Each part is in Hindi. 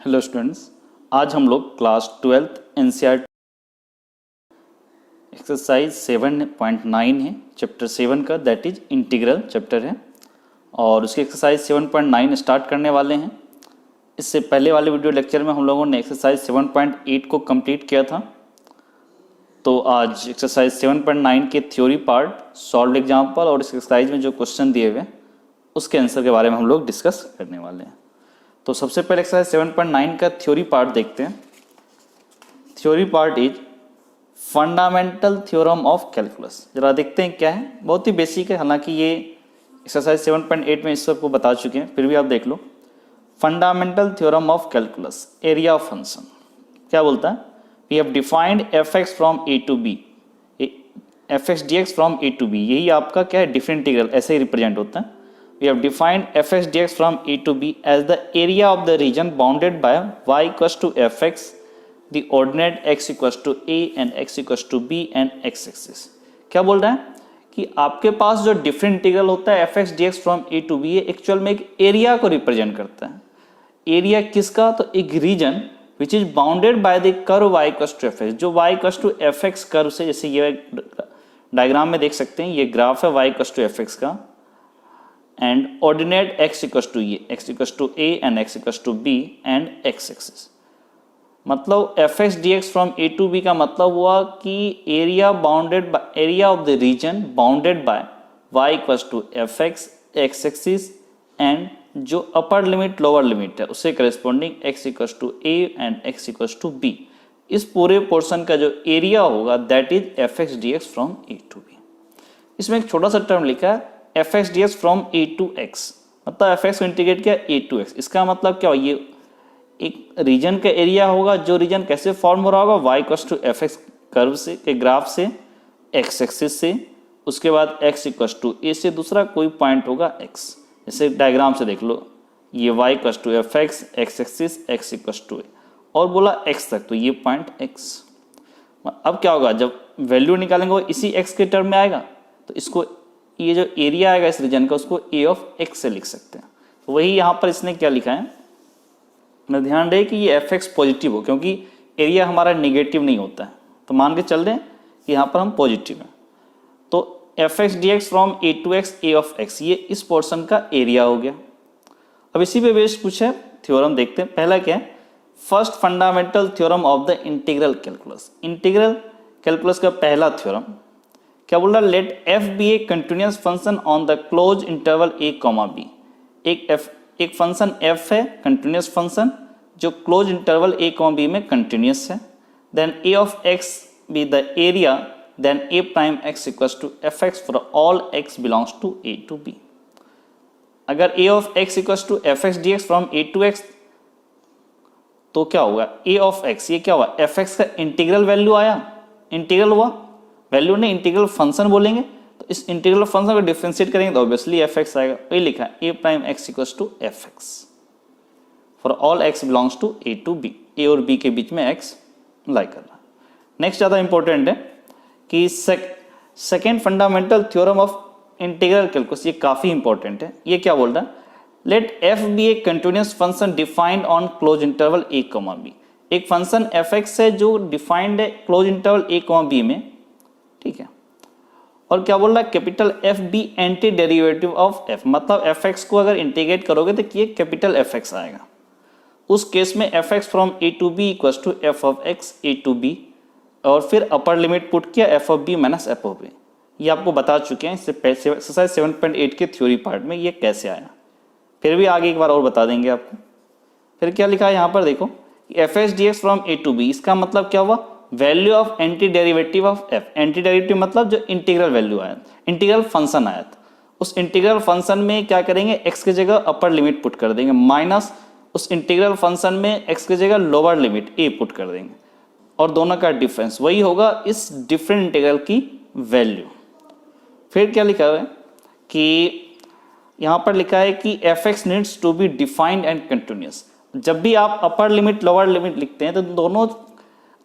हेलो स्टूडेंट्स, आज हम लोग क्लास 12th एनसीईआरटी एक्सरसाइज 7.9 है, चैप्टर 7 का, दैट इज इंटीग्रल चैप्टर है और उसकी एक्सरसाइज 7.9 स्टार्ट करने वाले हैं। इससे पहले वाले वीडियो लेक्चर में हम लोगों ने एक्सरसाइज 7.8 को कंप्लीट किया था। तो आज एक्सरसाइज 7.9 के थ्योरी पार्ट, सॉल्व एग्जाम्पल और इस एक्सरसाइज में जो क्वेश्चन दिए हुए उसके आंसर के बारे में हम लोग डिस्कस करने वाले हैं। तो सबसे पहले एक्सरसाइज 7.9 का थ्योरी पार्ट देखते हैं। Theory part is fundamental theorem of calculus. जरा देखते हैं क्या है, बहुत ही बेसिक है, हालांकि ये एक्सरसाइज 7.8 में इस सबको बता चुके हैं, फिर भी आप देख लो। Fundamental theorem of calculus, area of function क्या बोलता है? We have defined f x from a to b, f x d x from a to b, यही आपका क्या है, डिफरेंट इंटीग्रल ऐसे ही रिप्रेजेंट होता है। We have defined fx dx from a to b as the area of the region bounded by y equals to fx, the ordinate x equals to a and x equals to b and x axis। क्या बोल रहा है कि आपके पास जो डिफरेंट इंटीग्रल होता है fx dx from a to b, ये एक्चुअल में एक एरिया को रिप्रेजेंट करता है। एरिया किसका? तो एक region which is bounded by the curve y equals to fx, जो y equals to fx curve से, जैसे ये डायग्राम में देख सकते हैं, ये ग्राफ है y equals to fx का, and ordinate x equals to ये x equals to a and x equals to b and x axis। मतलब fx dx from a to b का मतलब हुआ कि area bounded by, area of the reason bounded by y equals to fx, x axis and जो अपर लिमिट लोअर लिमिट है उससे corresponding x equals to a and x equals to b, इस पूरे पोर्शन का जो एरिया होगा that is fx dx from a to b। इसमें एक छोटा सा टर्म लिखा है f x d x from a to x, मतलब एफ एक्स को इंटीग्रेट किया ए टू एक्स। इसका मतलब क्या हो, ये एक रीजन का एरिया होगा, जो रीजन कैसे फॉर्म हो रहा होगा, y equals to f x curve से, के ग्राफ से, एक्स एक्सिस से, उसके बाद एक्स इक्वल्स टू ए से दूसरा कोई पॉइंट होगा एक्स, जैसे डायग्राम से देख लो, ये y equals to f x, x axis, x equals to a, और बोला एक्स तक, तो ये पॉइंट एक्स। अब क्या होगा, जब वैल्यू निकालेंगे वो इसी एक्स के टर्म में आएगा, तो इसको ये जो एरिया आएगा इस रीजन का उसको ए ऑफ एक्स से लिख सकते हैं। तो वही यहाँ पर इसने क्या लिखा है, मैं ध्यान रहे कि ये एफ एक्स पॉजिटिव हो, क्योंकि एरिया हमारा नेगेटिव नहीं होता है, तो मान के चल रहे हैं कि यहाँ पर हम पॉजिटिव हैं। तो f x d x from a to x, a of x, ये इस पोर्शन का एरिया हो गया। अब इसी पे बेस्ड कुछ है थ्योरम देखते हैं। पहला क्या है, first fundamental theorem of the integral calculus. Integral calculus का पहला थ्योरम क्या बोल रहा है, let f be a continuous function on the close interval a comma b. एक फंक्शन एफ है, कंटिन्यूस फंक्शन जो close interval a comma b में कंटिन्यूस है। Then a of x be the area, then a prime x equals to f x for all x belongs to a to B. अगर a of x equals to f x d x from a to x, तो क्या होगा, ए ऑफ एक्स, ये क्या हुआ, एफ एक्स का इंटीग्रल वैल्यू आया, इंटीग्रल हुआ, वैल्यू ने इंटीग्रल फंक्शन बोलेंगे, तो इस इंटीग्रल फंक्शन को डिफरेंशिएट करेंगे तो ऑब्वियसली एफ एक्स आएगा। वही लिखा है, a prime x equals to f x for all x belongs to a to b, a और बी के बीच में एक्स लाई कर रहा है। नेक्स्ट ज़्यादा इंपॉर्टेंट है कि second fundamental theorem of integral calculus, ये काफ़ी इंपॉर्टेंट है। ये क्या बोल रहा है, let f be a continuous function defined on close interval a comma b. एक फंक्शन एफ एक्स है जो डिफाइंड है close interval a comma b में, ठीक है। और क्या बोल रहा है, capital f be anti derivative of f, मतलब एफ एक्स को अगर इंटीग्रेट करोगे तो ये कैपिटल एफ एक्स आएगा। उस केस में f x from a to b equals to f of x a to b, और फिर अपर लिमिट पुट किया f of b minus f of b. ये आपको बता चुके हैं इससे एक्सरसाइज 7.8 के थ्योरी पार्ट में ये कैसे आया, फिर भी आगे एक बार और बता देंगे आपको। फिर क्या लिखा है यहाँ पर देखो, f x d x from a to b, इसका मतलब क्या हुआ, value of anti derivative of f. Anti derivative मतलब जो इंटीग्रल वैल्यू आया, इंटीग्रल फंक्शन आया, उस इंटीग्रल फंक्शन में क्या करेंगे, एक्स की जगह अपर लिमिट पुट कर देंगे, माइनस उस इंटीग्रल फंक्शन में एक्स की जगह लोअर लिमिट ए पुट कर देंगे, और दोनों का डिफरेंस वही होगा इस डिफरेंट इंटीग्रल की वैल्यू। फिर क्या लिखा हुआ है कि यहाँ पर लिखा है कि f x needs to be defined and continuous. जब भी आप अपर लिमिट लोअर लिमिट लिखते हैं तो दोनों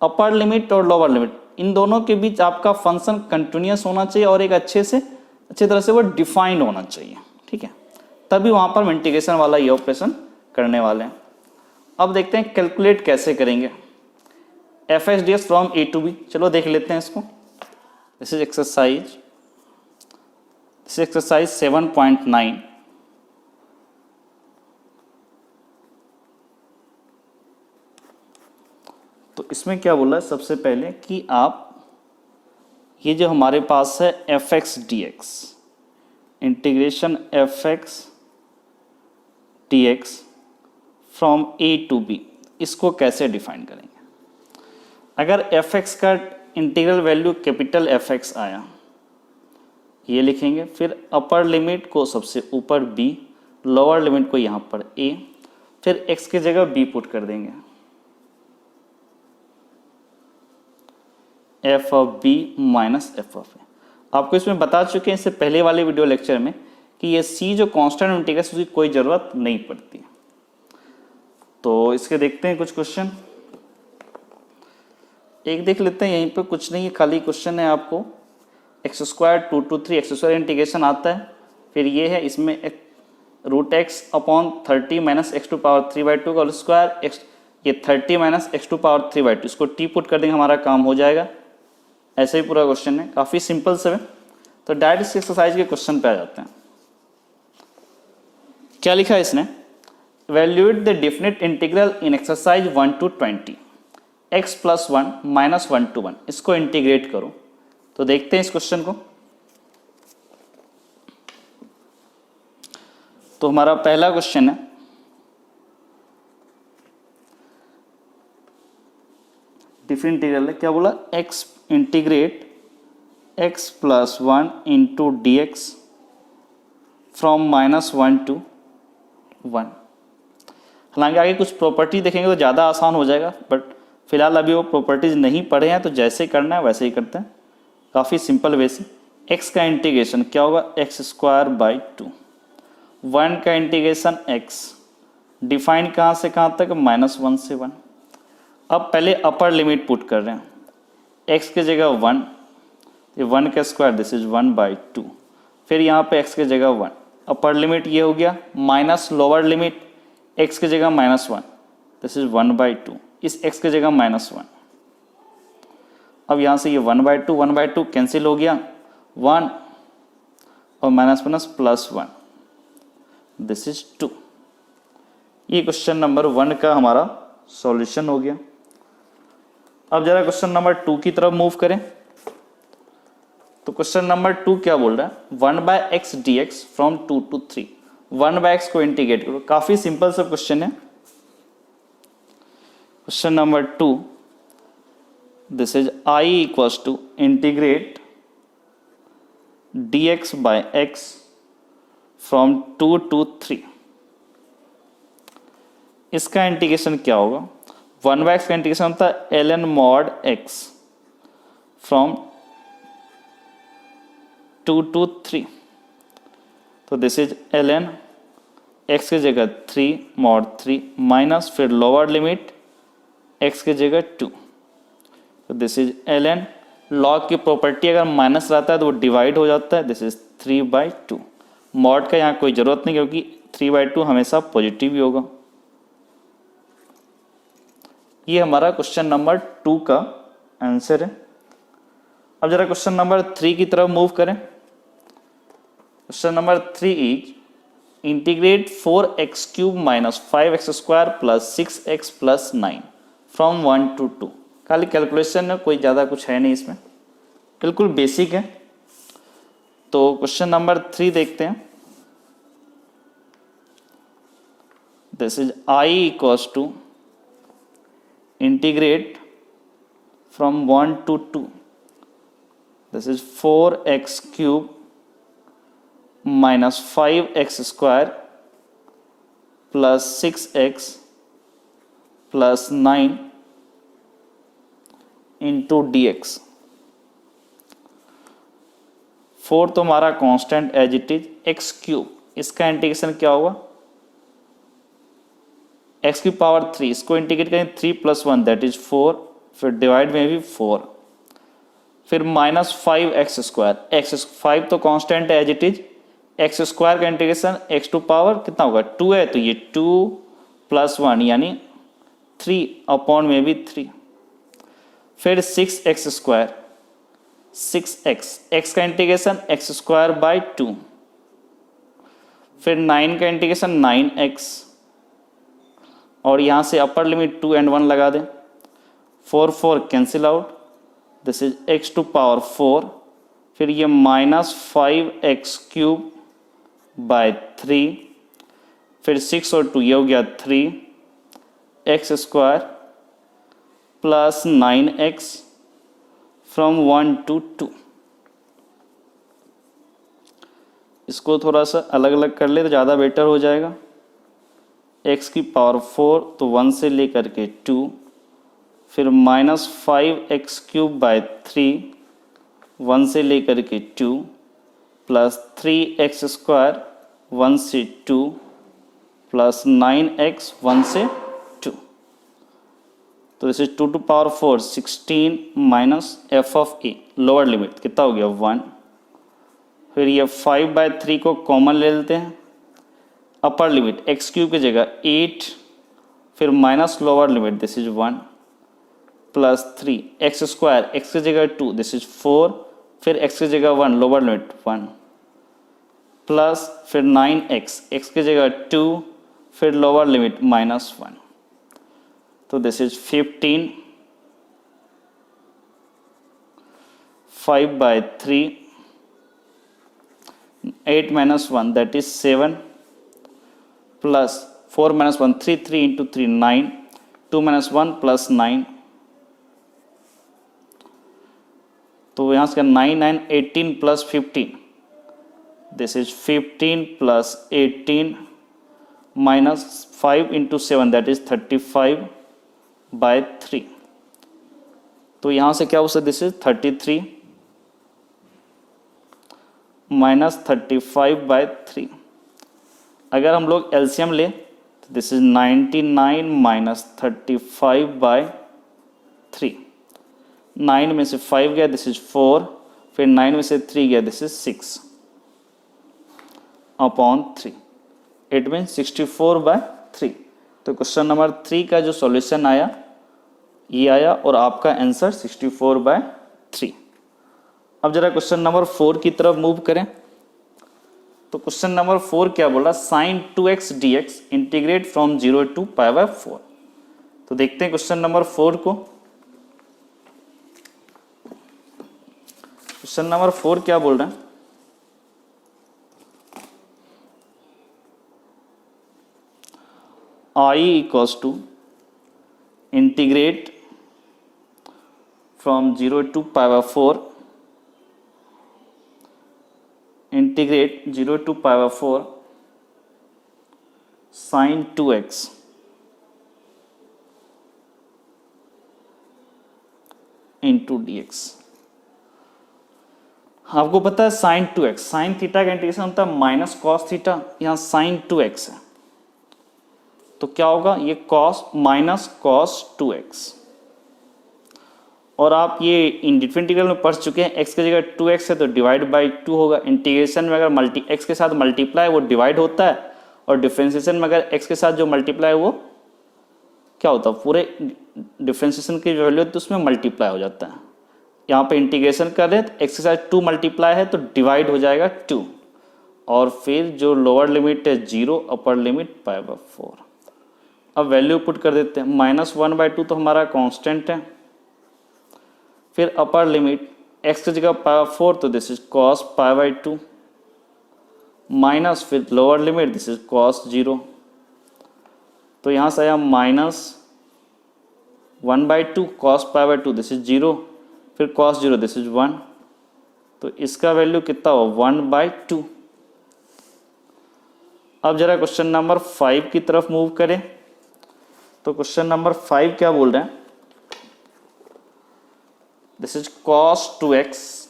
अपर लिमिट और लोअर लिमिट, इन दोनों के बीच आपका फंक्शन कंटिन्यूस होना चाहिए और एक अच्छे तरह से वो डिफाइंड होना चाहिए, ठीक है। तभी वहाँ पर इंटीग्रेशन वाला ये ऑपरेशन करने वाले हैं। अब देखते हैं कैलकुलेट कैसे करेंगे f x d x from a to b. चलो देख लेते हैं इसको। This is exercise 7.9। तो इसमें क्या बोला है सबसे पहले कि आप ये जो हमारे पास है f x d x, integration f x d x from a to b, इसको कैसे डिफाइन करेंगे। अगर एफ एक्स का integral value capital f x आया, ये लिखेंगे, फिर अपर लिमिट को सबसे ऊपर b, लोअर लिमिट को यहाँ पर a, फिर x की जगह b पुट कर देंगे, f of b minus f of a। आपको इसमें बता चुके हैं इससे पहले वाले वीडियो लेक्चर में कि ये c जो कांस्टेंट इंटीग्रल उसकी कोई ज़रूरत नहीं पड़ती। तो इसके देखते हैं कुछ क्वेश्चन। एक देख लेते हैं, यहीं पे कुछ नहीं है, खाली क्वेश्चन है आपको x square 2 to 3 x square integration आता है, फिर ये है इसमें root x upon 30 minus x to power 3/2 का होल स्क्वायर, एक्स ये 30 माइनस एक्स टू पावर 3/2, इसको टी पुट कर देंगे, हमारा काम हो जाएगा। ऐसे ही पूरा क्वेश्चन है, काफ़ी सिंपल से है। तो डायरेक्ट इस एक्सरसाइज के क्वेश्चन पे आ जाते हैं। क्या लिखा है इसने, valuate the definite integral in exercise 1 to 20 x + 1 - 1 to 1, इसको इंटीग्रेट करो। तो देखते हैं इस क्वेश्चन को। तो हमारा पहला क्वेश्चन है, डिफरेंट इंटीग्रल है, क्या बोला, x integrate x + 1 into d x from -1 to 1। हालांकि आगे कुछ प्रॉपर्टी देखेंगे तो ज़्यादा आसान हो जाएगा, बट फिलहाल अभी वो प्रॉपर्टीज नहीं पढ़े हैं, तो जैसे करना है वैसे ही करते हैं, काफ़ी सिंपल वे से। x का इंटीग्रेशन क्या होगा, x² 2, 1 का इंटीग्रेशन x, डिफाइन कहाँ से कहाँ तक, -1 से 1। अब पहले अपर लिमिट पुट कर रहे हैं, x की जगह 1, ये 1 का स्क्वायर, दिस इज 1/2, फिर यहाँ पे x की जगह 1, अपर लिमिट ये हो गया, माइनस लोअर लिमिट x की जगह -1, दिस इज 1/2, इस x की जगह -1। अब यहाँ से ये 1/2 कैंसिल हो गया, 1 और माइनस +1, दिस इज 2। ये क्वेश्चन नंबर 1 का हमारा सॉल्यूशन हो गया। अब जरा क्वेश्चन नंबर 2 की तरफ मूव करें। तो क्वेश्चन नंबर 2 क्या बोल रहा है, 1/x dx from 2 to 3, 1/x को इंटीग्रेट करो। काफी सिंपल सा क्वेश्चन है। Question number 2, this is I equals to integrate dx by x from 2 to 3। इसका इंटीग्रेशन क्या होगा, 1/x का इंटीग्रेशन होता है ln mod x from 2 to 3। तो दिस इज ln x की जगह 3 mod 3 माइनस फिर लोअर लिमिट x की जगह 2। तो दिस इज ln, लॉग की प्रॉपर्टी अगर माइनस रहता है तो वो डिवाइड हो जाता है, दिस इज 3/2। मॉड का यहाँ कोई जरूरत नहीं क्योंकि 3/2 हमेशा पॉजिटिव ही होगा। ये हमारा क्वेश्चन नंबर 2 का आंसर है। अब जरा क्वेश्चन नंबर 3 की तरफ मूव करें। Question number 3 is integrate 4x³ - 5x² + 6x + 9 from 1 to 2। खाली कैलकुलेशन है, कोई ज़्यादा कुछ है नहीं इसमें, बिल्कुल बेसिक है। तो क्वेश्चन नंबर 3 देखते हैं। This is I equals to integrate from 1 to 2, this is 4x³ - 5x² + 6x + 9 into dx। 4 तो हमारा constant as it is, x³, इसका इंटीग्रेशन क्या होगा, x³ 3, इसको इंटीग्रेट करें 3 + 1 दैट इज 4, फिर डिवाइड में भी 4, फिर -5x², x5 तो कांस्टेंट है एज इट इज, x² का इंटीग्रेशन x² कितना होगा 2 है, तो ये 2 + 1 यानी 3 अपॉन में भी 3, फिर 6x स्क्वायर, 6x का इंटीग्रेशन x स्क्वायर बाई 2, फिर 9 का इंटीग्रेशन 9x, और यहाँ से अपर लिमिट 2 and 1 लगा दें, 4 cancel out, this is x to power 4, फिर ये -5x क्यूब बाय 3, फिर 6 और 2 ये हो गया 3x square plus 9x from 1 to 2। इसको थोड़ा सा अलग अलग कर ले तो ज़्यादा बेटर हो जाएगा। x की पावर 4 तो 1 से लेकर के 2, फिर -5x क्यूब बाय 3, 1 से लेकर के 2, प्लस 3x स्क्वायर 1 से 2, प्लस 9x 1 से 2, तो this is 2 to power 4 16 minus f of a, lower limit कितना हो गया 1, फिर ये 5/3 को कॉमन ले लेते हैं, अपर लिमिट x क्यूब की जगह 8, फिर minus lower limit this is 1, plus 3x square x की जगह 2 दिस इज 4, फिर x की जगह 1 लोअर लिमिट 1, प्लस फिर 9x x की जगह 2, फिर लोअर लिमिट -1, तो this is 15, 5/3, 8 - 1 that is 7, plus 4 - 1 3, 3 into 3 9, 2 - 1 plus 9, तो यहाँ से 9 9 18 plus 15, this is 15 plus 18 minus 5 into 7 that is 35/3, तो यहाँ से क्या हो सकता है दिस इज 33 माइनस 35/3। अगर हम लोग एलसीएम ले तो दिस इज 99 माइनस 35/3, 9 में से 5 गया दिस इज 4, फिर 9 में से 3 गया this is 6 upon 3, it mean 64/3। तो क्वेश्चन नंबर 3 का जो सॉल्यूशन आया ये आया और आपका आंसर 64/3। अब जरा क्वेश्चन नंबर 4 की तरफ मूव करें। तो क्वेश्चन नंबर 4 क्या बोला, sin 2x dx integrate from 0 to π/4। तो देखते हैं क्वेश्चन नंबर 4 को। क्वेश्चन नंबर 4 क्या बोल रहे हैं, I equals to integrate from 0 to π/4, integrate 0 to π/4 sin 2x into dx। आपको पता है sin 2x, sin थीटा का इंटीग्रेशन होता है माइनस कॉस थीटा, यहाँ sin 2x है तो क्या होगा ये cos माइनस कॉस 2x, और आप ये इंडिफरेंट में पढ़ चुके हैं, x की जगह 2x है तो डिवाइड बाई 2 होगा। इंटीग्रेशन में अगर x के साथ मल्टीप्लाई वो डिवाइड होता है, और डिफरेंशिएशन में अगर x के साथ जो मल्टीप्लाई वो क्या होता है, पूरे डिफरेंशिएशन की वैल्यू तो उसमें मल्टीप्लाई हो जाता है। यहाँ पे इंटीग्रेशन कर रहे हैं तो x के साथ 2 मल्टीप्लाई है तो डिवाइड हो जाएगा 2, और फिर जो लोअर लिमिट है 0, अपर लिमिट π/4। अब वैल्यू पुट कर देते हैं, -1/2 तो हमारा कांस्टेंट है, फिर अपर लिमिट x की जगह π/4 तो दिस इज cos π/2, माइनस फिर lower limit this is cos 0, तो यहाँ से आया -1/2 cos π/2 दिस इज 0, फिर cos 0 दिस इज 1, तो इसका वैल्यू कितना हो 1/2। अब जरा क्वेश्चन नंबर 5 की तरफ मूव करें। तो क्वेश्चन नंबर 5 क्या बोल रहे हैं, this is cos 2x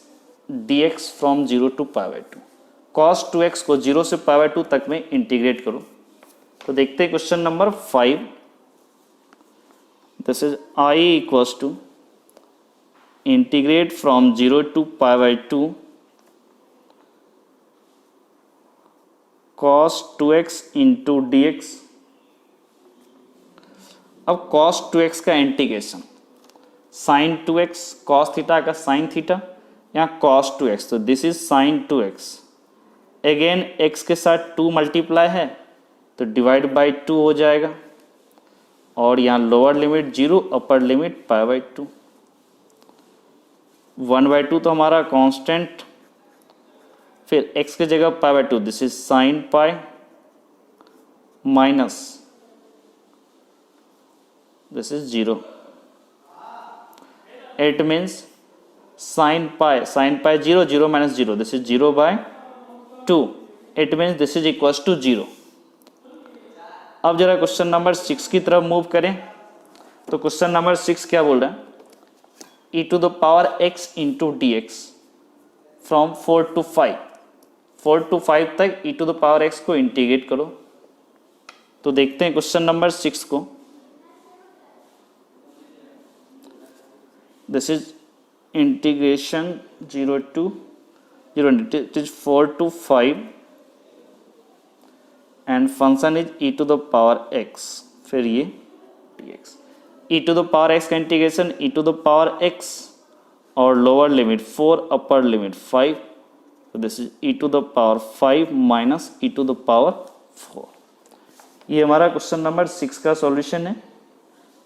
dx from 0 to π/2। cos 2x को 0 से π/2 तक में इंटीग्रेट करो। तो देखते हैं question number 5, this is I equals to integrate from 0 to π/2 cos 2x into dx। अब cos 2x का इंटीग्रेशन, sin 2x cos थीटा का sin थीटा, यहाँ cos 2x, तो this is sin 2x। Again x के साथ 2 मल्टीप्लाई है तो डिवाइड बाई 2 हो जाएगा, और यहाँ lower limit 0, upper limit pi by 2, 1/2 तो हमारा कांस्टेंट, फिर x की जगह pi by 2, this is sine pi minus this is 0। It means sine pi 0, 0 माइनस 0, this is 0/2। It means this is equals to 0। अब जरा क्वेश्चन नंबर 6 की तरफ मूव करें। तो क्वेश्चन नंबर 6 क्या बोल रहा है, e to the power x into d x from 4 to 5, 4 to 5 तक e to the power x को इंटीग्रेट करो। तो देखते हैं क्वेश्चन नंबर 6 को। This is integration 0 to 0, it is 4 to 5 and function is e to the power x, फिर ये dx। e to the power x का integration e to the power x और लोअर लिमिट 4, अपर लिमिट 5, तो this is e to the power 5 minus e to the power 4। ये हमारा क्वेश्चन नंबर 6 का सॉल्यूशन है।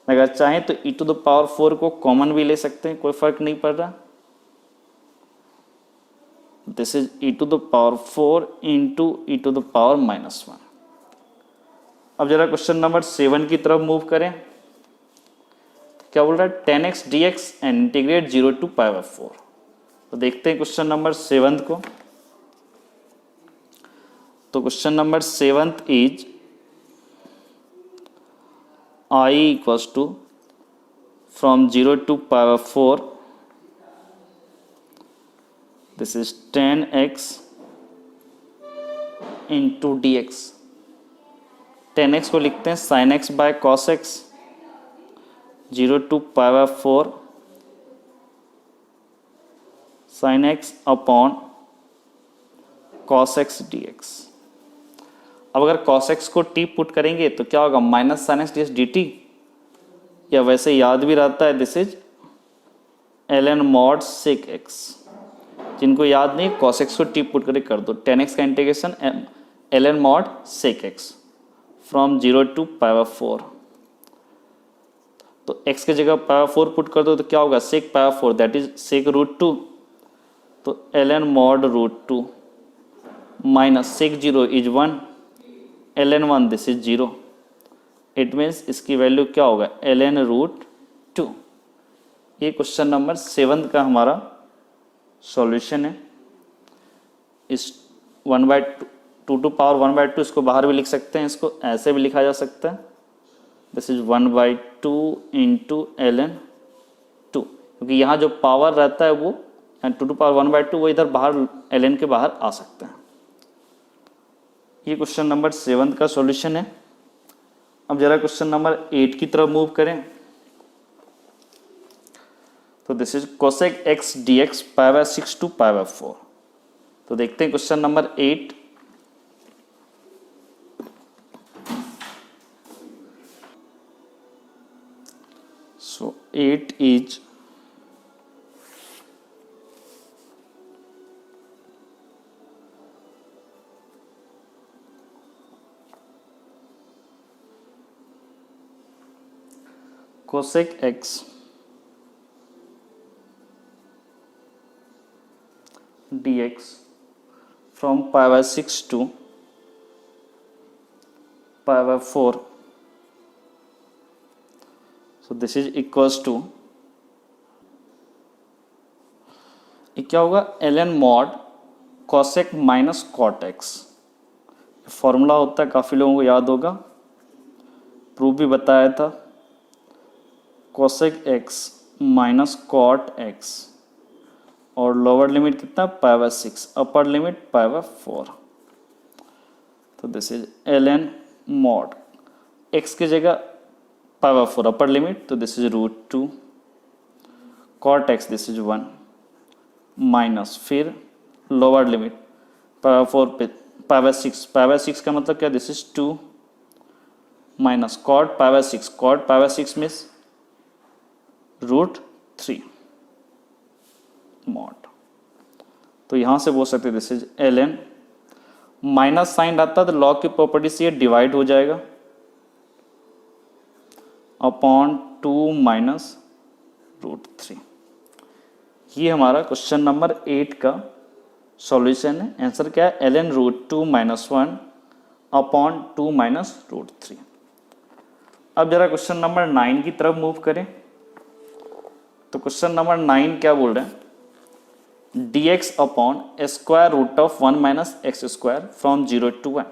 अगर चाहें तो e टू द पावर 4 को कॉमन भी ले सकते हैं, कोई फर्क नहीं पड़ रहा। This is e to the power 4 into e to the power -1। अब जरा क्वेश्चन नंबर 7 की तरफ मूव करें। क्या बोल रहा है, 10x dx and integrate 0 to π/4। तो देखते हैं क्वेश्चन नंबर 7 को। तो question number 7 is I equals to from 0 to π/4, this is 10x into dx। 10x को लिखते हैं sin x by cos x, 0 to π/4 sin x upon cos x dx। अब अगर cos x को t पुट करेंगे तो क्या होगा, minus sin x dx dt, या वैसे याद भी रहता है this is ln mod sec x। जिनको याद नहीं, cos x को t पुट करके कर दो, 10x का integration ln mod sec x from 0 to π/4। तो x की जगह π/4 पुट कर दो तो क्या होगा, sec π/4 दैट इज sec √2, तो ln mod √2 minus sec 0 is 1, ln 1 this is 0। It means इसकी वैल्यू क्या होगा, ln √2। ये क्वेश्चन नंबर 7 का हमारा सॉल्यूशन है। इस 1/2 टू पावर 1/2 इसको बाहर भी लिख सकते हैं, इसको ऐसे भी लिखा जा सकता है, दिस इज 1/2 इंटू ln 2, क्योंकि यहाँ जो पावर रहता है वो 2 टू पावर 1/2 वो इधर बाहर ln के बाहर आ सकता है। ये क्वेश्चन नंबर 7 का सॉल्यूशन है। अब जरा क्वेश्चन नंबर 8 की तरफ मूव करें। तो this is cosec x dx π/6 to π/4। तो देखते हैं question number 8। So 8 is cosec x dx from π/6 to π/4, so this is equals to, ये क्या होगा, ln mod cosec minus cot x। Formula होता है, काफ़ी लोगों को याद होगा, प्रूफ भी बताया था, cosec x minus cot x और लोअर लिमिट कितना, π/6, अपर लिमिट π/4। तो this is ln mod x की जगह π/4 अपर लिमिट, तो this is √2, cot x this is 1 minus, फिर लोअर लिमिट π/4 पे π/6, π/6 का मतलब क्या, this is 2, minus cot pi by 6, cot pi by 6 means √3 mod. तो यहां से बोल सकते this is ln, minus sign आता तो लॉग की प्रॉपर्टी से ये डिवाइड हो जाएगा अपॉन 2 माइनस √3। ये हमारा क्वेश्चन नंबर 8 का सॉल्यूशन है। आंसर क्या है? ln √2 minus 1 upon 2 minus √3। अब जरा क्वेश्चन नंबर 9 की तरफ मूव करें। तो क्वेश्चन नंबर 9 क्या बोल रहे हैं? dx upon square root of 1 minus x square from 0 to 1।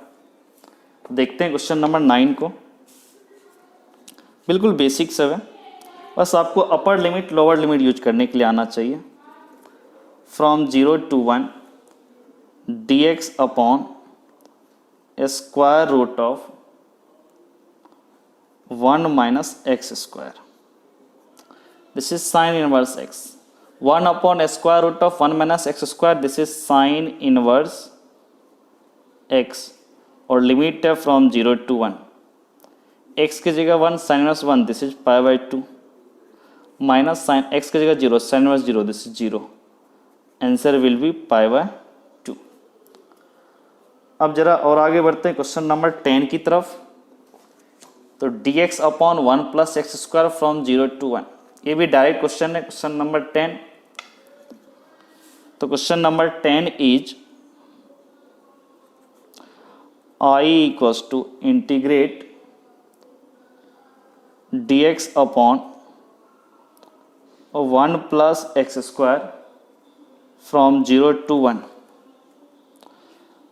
देखते हैं क्वेश्चन नंबर 9 को। बिल्कुल बेसिक सब है, बस आपको upper limit lower limit use करने के लिए आना चाहिए। From 0 to 1 dx upon square root of 1 minus x square, this is sine inverse x। 1 upon square root of 1 minus x square, this is sine inverse x, और लिमिट है फ्रॉम 0 to 1। x की जगह 1 sine inverse 1, this is pi by 2, minus sine x की जगह 0 sine inverse 0, this is 0। Answer will be pi by 2। अब जरा और आगे बढ़ते हैं क्वेश्चन नंबर 10 की तरफ। तो dx upon 1 plus x square from 0 to 1, ये भी डायरेक्ट क्वेश्चन है। क्वेश्चन नंबर 10, तो question number 10 is I equals to integrate dx upon 1 plus x square from 0 to 1।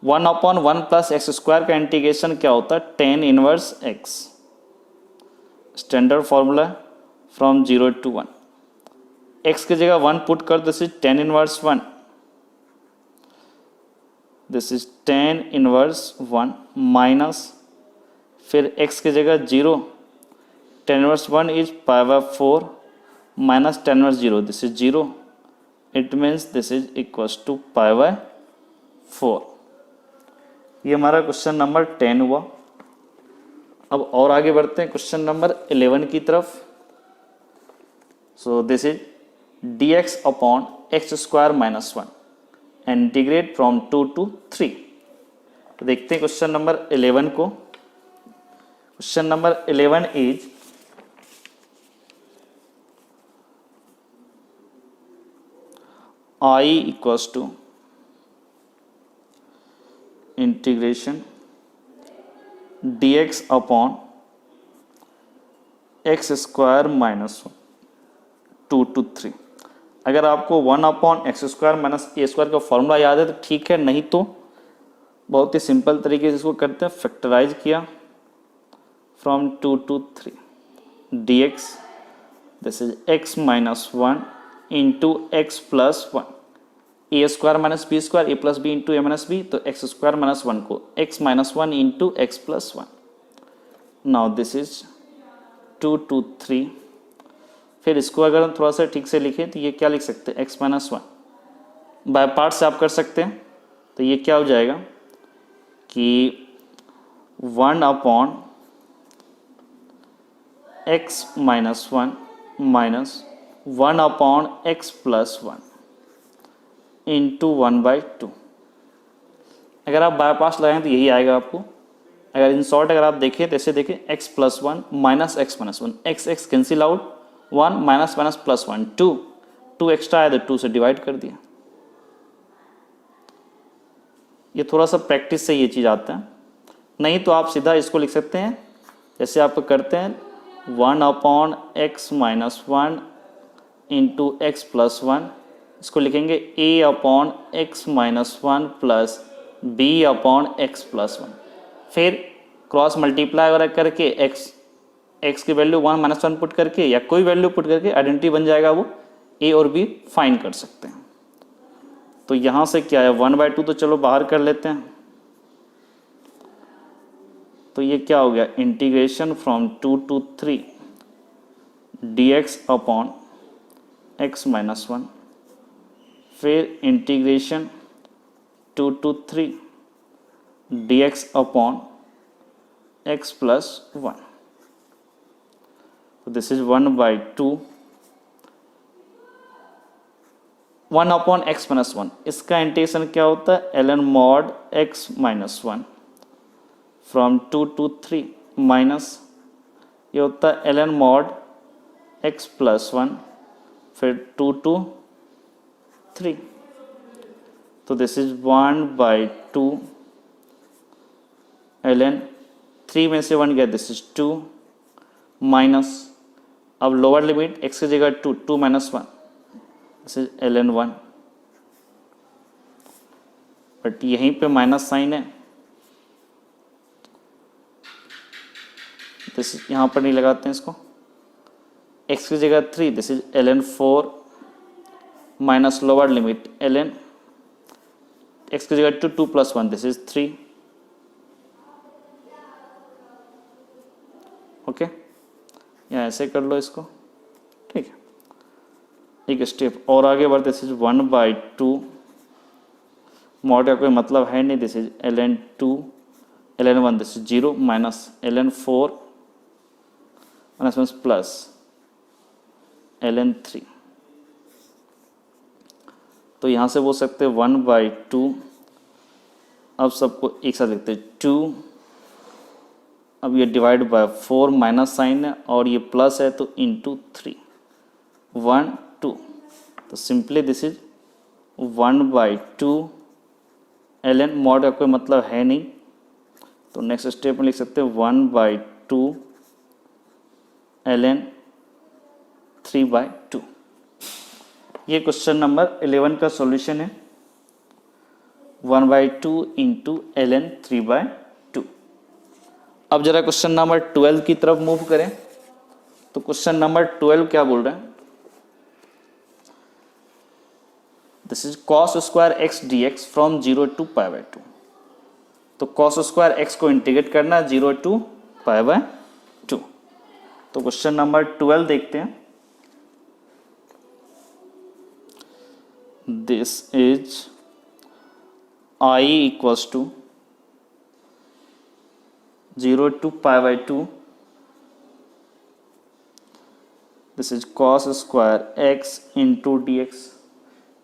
1 upon 1 plus x square का इंटीग्रेशन क्या होता है? tan inverse x, standard formula from 0 to 1। x की जगह 1 पुट कर, this is tan inverse 1, this is tan inverse 1 minus, फिर x की जगह 0, tan inverse 1 is pi by 4 minus tan inverse 0, this is 0। It means this is equals to pi by 4। ये हमारा क्वेश्चन नंबर 10 हुआ। अब और आगे बढ़ते हैं क्वेश्चन नंबर 11 की तरफ। सो this is dx upon x square minus 1 and integrate from 2 to 3। तो देखते हैं क्वेश्चन नंबर 11 को। Question number 11 is I equals to integration dx upon x square minus 1 2 to 3। अगर आपको 1 upon x square minus a square का फॉर्मूला याद है तो ठीक है, नहीं तो बहुत ही सिंपल तरीके से इसको करते हैं। फैक्टराइज किया from 2 to 3 dx, this is x minus 1 into x plus 1, a square minus b square, a plus b into a minus b, तो एक्स स्क्वायर माइनस 1 को x minus 1 into x plus 1। Now this is 2 to 3। फिर इसको अगर हम थोड़ा सा ठीक से लिखें तो ये क्या लिख सकते हैं? x माइनस 1 बाय पार्ट से आप कर सकते हैं। तो ये क्या हो जाएगा कि 1 upon x minus 1 minus 1 upon x plus 1 into 1/2। अगर आप बाय पार्ट्स लगाएं तो यही आएगा आपको। अगर इन शॉर्ट अगर आप देखें तो ऐसे देखें x plus 1 minus x minus 1, x cancel out, 1 minus minus plus 1, 2 extra आया तो 2 से डिवाइड कर दिया। ये थोड़ा सा प्रैक्टिस से ये चीज़ आता है, नहीं तो आप सीधा इसको लिख सकते हैं जैसे आप करते हैं 1 upon x minus 1 into x plus 1। इसको लिखेंगे a upon x minus 1 plus b upon x plus 1। फिर क्रॉस मल्टीप्लाई वगैरह करके x की वैल्यू 1 माइनस 1 पुट करके या कोई वैल्यू पुट करके आइडेंटिटी बन जाएगा, वो a और b फाइंड कर सकते हैं। तो यहाँ से क्या है 1/2 तो चलो बाहर कर लेते हैं। तो ये क्या हो गया integration from 2 to 3 dx upon x minus 1, फिर integration 2 to 3 dx upon x plus 1, तो this is 1/2 1 upon x minus 1। इसका इंटीग्रेशन क्या होता है, ln mod x minus 1 from 2 to 3 minus ये होता है ln mod x प्लस 1 फिर 2 to 3, तो दिस इज 1/2 ln 3 में से 1 गया, दिस इज 2 माइनस अब लोअर लिमिट x की जगह 2 minus 1, this is ln 1, but यहीं पे माइनस साइन है, दिस यहाँ पर नहीं लगाते हैं इसको, x की जगह 3, this is ln 4 minus lower limit ln x की जगह 2 प्लस 1, दिस इज 3। ओके, या ऐसे कर लो इसको, ठीक है। एक स्टेप और आगे बढ़, दिस इज 1/2 मॉड का कोई मतलब है नहीं, this is ln 2 ln 1, this is 0 minus ln 4 minus plus ln 3, तो यहाँ से बोल सकते हैं 1/2, अब सबको एक साथ लिखते हैं 2, अब ये डिवाइड बाय 4 माइनस साइन है और ये प्लस है तो इंटू 3 1 2, तो simply this is 1/2 ln mod का कोई मतलब है नहीं, तो नेक्स्ट स्टेप में लिख सकते हैं 1/2 ln 3/2। ये क्वेश्चन नंबर 11 का सॉल्यूशन है, 1/2 इंटू ln 3/2। अब जरा क्वेश्चन नंबर 12 की तरफ मूव करें, तो क्वेश्चन नंबर 12 क्या बोल रहे हैं, this is cos square x dx from 0 to π/2। तो cos स्क्वायर x को इंटीग्रेट करना 0 to π/2। तो क्वेश्चन नंबर 12 देखते हैं, this is I equals to 0 to π/2, this is cos square x into dx।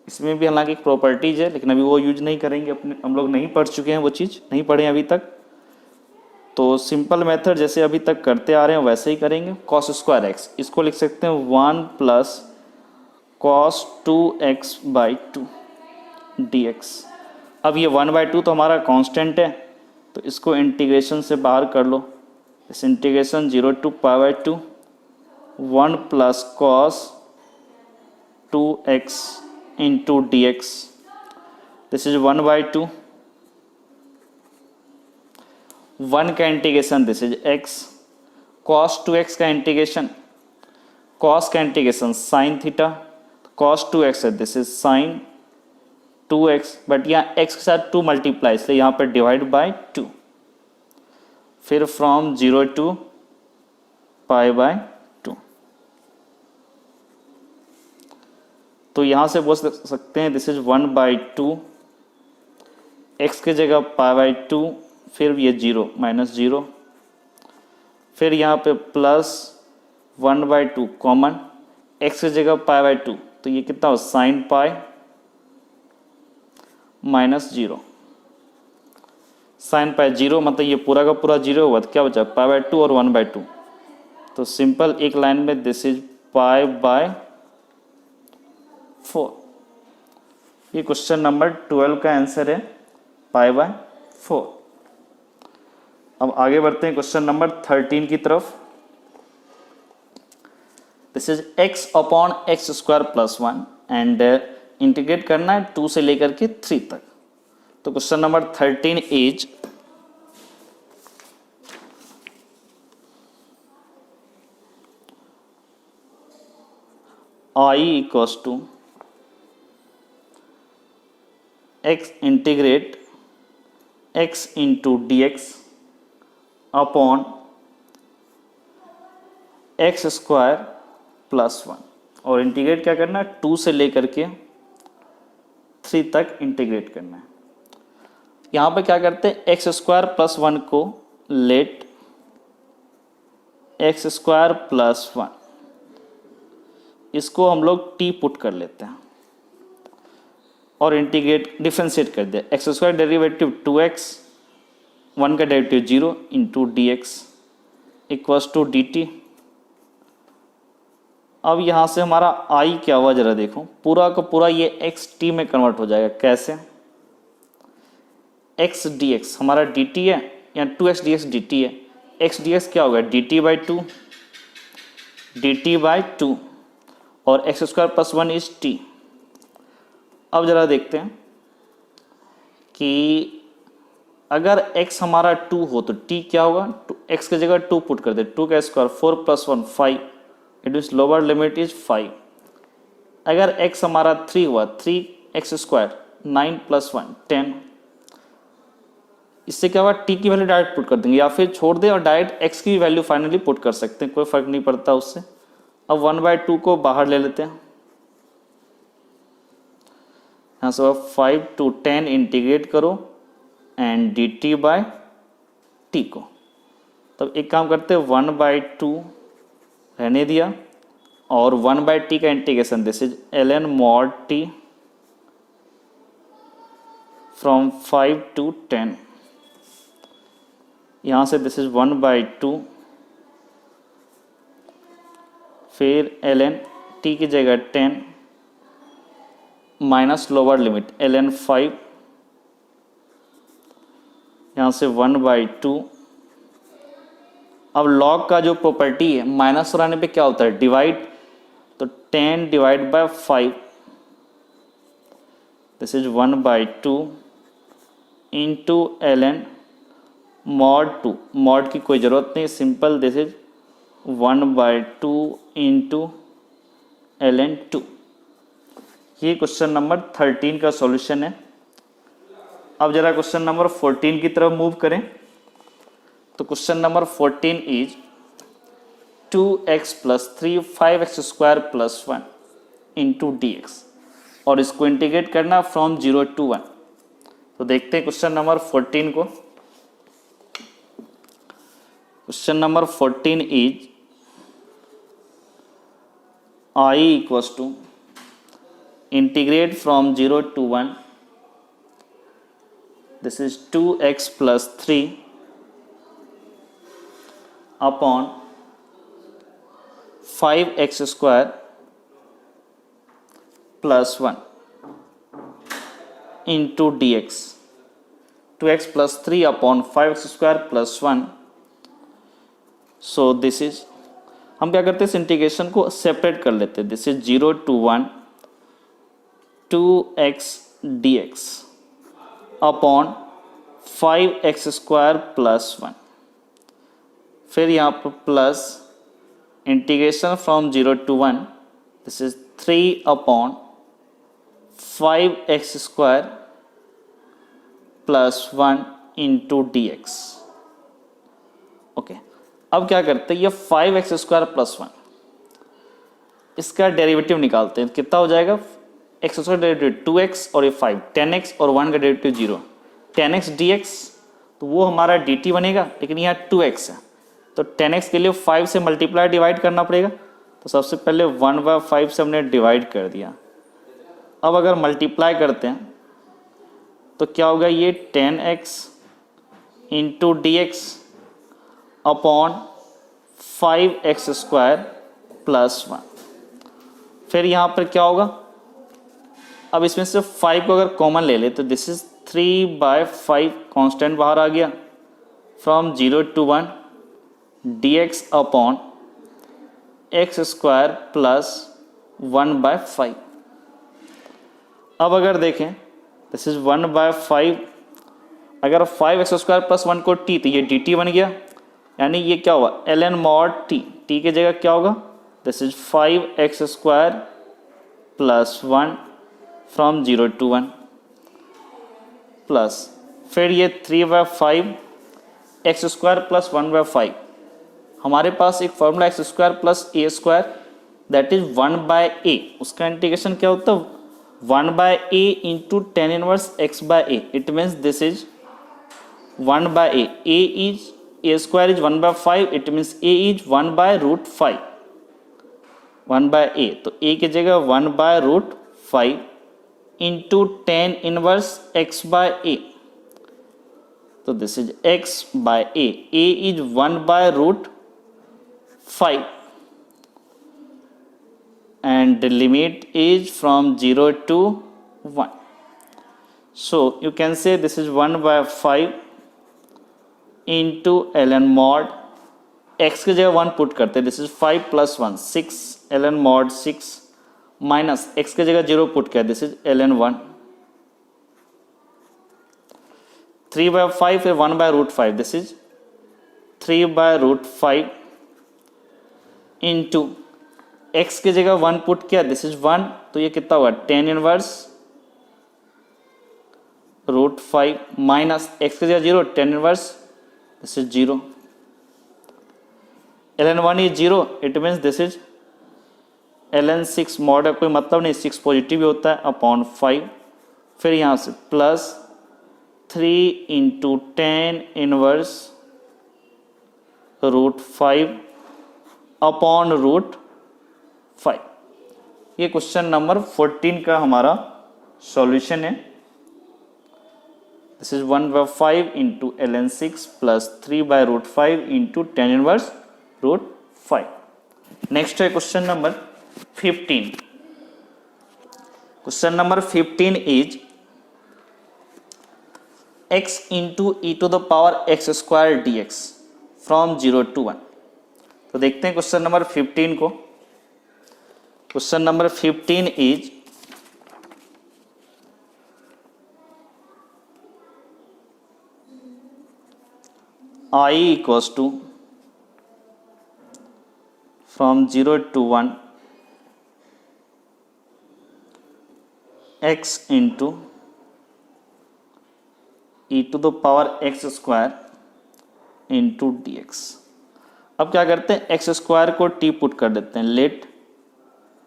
इसमें भी हालांकि एक प्रॉपर्टीज है, लेकिन अभी वो यूज नहीं करेंगे, अपने हम लोग नहीं पढ़ चुके हैं, वो चीज़ नहीं पढ़े अभी तक, तो सिंपल मेथड जैसे अभी तक करते आ रहे हैं वैसे ही करेंगे। cos स्क्वायर x, इसको लिख सकते हैं 1 प्लस cos 2x/2 dx। अब ये 1/2 तो हमारा कांस्टेंट है, तो इसको इंटीग्रेशन से बाहर कर लो, इस integration 0 to π/2 1 plus cos 2x into dx, this is 1/2 1 का integration, this is x, cos 2x का इंटीग्रेशन, cos का इंटीग्रेशन sin थीटा, cos 2x है, this is sin 2x, but यहाँ x के साथ 2 मल्टीप्लाई, इसलिए यहाँ पर डिवाइड बाय 2, फिर फ्रॉम 0 to π/2। तो यहाँ से बोल सकते हैं दिस इज 1/2 x की जगह π/2, फिर ये 0 माइनस 0, फिर यहाँ पे प्लस 1/2 कॉमन, x की जगह π/2, तो ये कितना हो sin π माइनस 0, sin π 0, मतलब ये पूरा का पूरा 0 हुआ, तो क्या बचा π/2 और 1/2, तो सिंपल एक लाइन में दिस इज π/4। ये क्वेश्चन नंबर 12 का आंसर है π/4। अब आगे बढ़ते हैं क्वेश्चन नंबर 13 की तरफ, this is x upon x square plus 1 and integrate करना है 2 से लेकर के 3 तक। तो question number 13 is I equals to x integrate x into dx upon x square plus 1, और इंटीग्रेट क्या करना है 2 से लेकर के 3 तक इंटीग्रेट करना है। यहाँ पे क्या करते हैं x स्क्वायर प्लस 1 को लेट एक्स स्क्वायर प्लस 1, इसको हम लोग टी पुट कर लेते हैं और इंटीग्रेट डिफ्रेंशिएट कर दिया। एक्स स्क्वायर डेरिवेटिव 2x, 1 का derivative 0 into d x equals to d t. अब यहाँ से हमारा i क्या हुआ जरा देखो, पूरा का पूरा ये एक्स टी में कन्वर्ट हो जाएगा। कैसे? एक्स डी एक्स हमारा डी टी है या 2x d x d t है। एक्स डी एक्स क्या होगा? D t by two, d t by two, और x square plus 1 is t. अब जरा देखते हैं कि अगर x हमारा 2 हो तो t क्या होगा? x की जगह 2 पुट कर दे, 2 का square 4 plus 1 5, it means lower limit is 5। अगर x हमारा 3 हुआ, 3x स्क्वायर 9 प्लस 1 10। इससे क्या होगा? t की वैल्यू डायरेक्ट पुट कर देंगे या फिर छोड़ दे और डायरेक्ट x की वैल्यू फाइनली पुट कर सकते हैं, कोई फर्क नहीं पड़ता उससे। अब 1/2 को बाहर ले लेते हैं, यहाँ से 5 to 10 इंटीग्रेट करो and D t by T को। तब एक काम करते हैं, 1/2 रहने दिया और 1/t का integration, this is ln mod t from 5 to 10। यहाँ से दिस इज 1/2, फिर ln t की जगह 10 माइनस लोअर लिमिट ln 5, यहाँ से 1/2। अब log का जो प्रॉपर्टी है माइनस और आने पे क्या होता है? डिवाइड, तो 10 divide by 5, this is 1/2 into ln mod 2। mod की कोई ज़रूरत नहीं, simple, this is 1/2 into ln 2। ये क्वेश्चन नंबर 13 का सॉल्यूशन है। अब जरा क्वेश्चन नंबर 14 की तरफ मूव करें। तो question number 14 is 2x plus 3 5x square plus 1 into d x, और इसको इंटीग्रेट करना फ्रॉम 0 to 1। तो देखते हैं क्वेश्चन नंबर 14 को। Question number 14 is i equals to integrate from 0 to 1, this is 2x plus 3 upon 5x square plus 1 into dx, 2x plus 3 upon 5x square plus 1। so this is, हम क्या करते हैं, इस इंटीग्रेशन को सेपरेट कर लेते हैं। This is 0 to 1 2x dx upon 5x square plus 1, फिर यहाँ पर plus integration from 0 to 1, this is 3 upon 5x square plus 1 into d x. Okay, अब क्या करते हैं, ये 5x स्क्वायर प्लस 1, इसका डेरिवेटिव निकालते हैं। कितना हो जाएगा? एक्स स्क्वायर डेरिवेटिव 2x और ये 5, 10x और 1 का डेरिवेटिव 0, 10x dx, तो वो हमारा dt बनेगा, लेकिन यहाँ 2x है तो 10x के लिए 5 से मल्टीप्लाई डिवाइड करना पड़ेगा। तो सबसे पहले 1/5 से हमने डिवाइड कर दिया। अब अगर मल्टीप्लाई करते हैं तो क्या होगा? ये 10x into d x upon 5x square plus 1। फिर यहाँ पर क्या होगा? अब इसमें से 5 को अगर कॉमन ले ले तो दिस इज 3/5, कांस्टेंट बाहर आ गया, from 0 to 1 dx upon x square plus 1/5। अब अगर देखें दिस इज 1/5, अगर 5x स्क्वायर प्लस 1 को t, तो ये dt बन गया, यानी ये क्या हुआ? ln mod t, t की जगह क्या होगा? This is 5x square plus 1 from 0 to 1 plus, फिर ये 3/5 एक्स स्क्वायर प्लस 1/5। हमारे पास एक formula x square plus a square, that is 1/a, उसका इंटीग्रेशन क्या होता है? 1/a into 10 inverse x/a, it means this is 1/a, a is a square is 1/5, it means a is 1/√5, 1/a, तो a की जगह 1/√5 into tan inverse x/a, तो this is x/a, a is 1/√5 and the limit is from 0 to 1. So you can say this is 1/5 into ln mod x की जगह 1 पुट करते हैं, this is 5 + 1 6 ln mod 6 minus x की जगह 0 पुट किया, दिस इज ln 1 3/5 फिर 1/√5, दिस इज 3/√5 इंटू x की जगह 1 पुट किया, दिस इज 1, तो ये कितना हुआ tan इनवर्स √5 माइनस x की जगह 0 tan inverse, this is 0, ln 1 is 0, it means this is ln 6 mod, कोई मतलब नहीं, 6 पॉजिटिव भी होता है, अपॉन 5, फिर यहाँ से plus 3 into tan inverse √5 upon √5। ये क्वेश्चन नंबर 14 का हमारा सॉल्यूशन है। This is 1/5 into ln 6 plus 3/√5 into tan inverse √5। Next है question number 15। Question number 15 is x into e to the power x square dx from 0 to 1। तो देखते हैं क्वेश्चन नंबर 15 को। Question number 15 is I equals to from 0 to 1 x into e to the power x square into dx। अब क्या करते हैं, एक्स स्क्वायर को t पुट कर देते हैं, let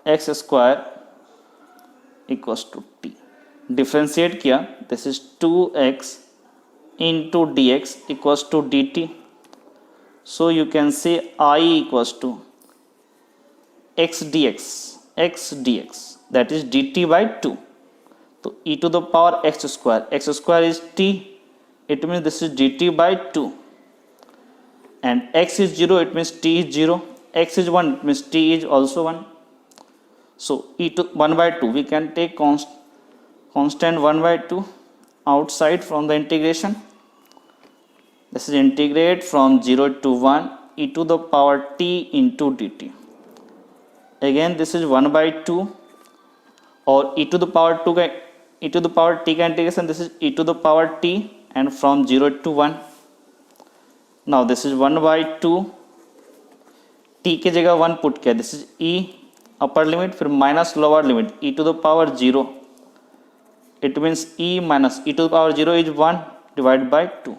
x square equals to t, differentiate किया, this is 2x into dx equals to dt, so you can say I equals to x dx that is dt by 2, तो e to the power x square is t, it means this is dt by 2, and x is 0, it means t is 0, x is 1, it means t is also 1, so e to 1/2 we can take constant 1/2 outside from the integration. This is integrate from 0 to 1 e to the power t into dt. Again this is 1/2 और e to the power 2 का e to the power t का integration, this is e to the power t and from 0 to 1. Now this is 1/2, t की जगह 1 पुट किया, this is e upper limit फिर minus lower limit e to the power 0, it means e minus e to the power 0 is 1 divided by 2।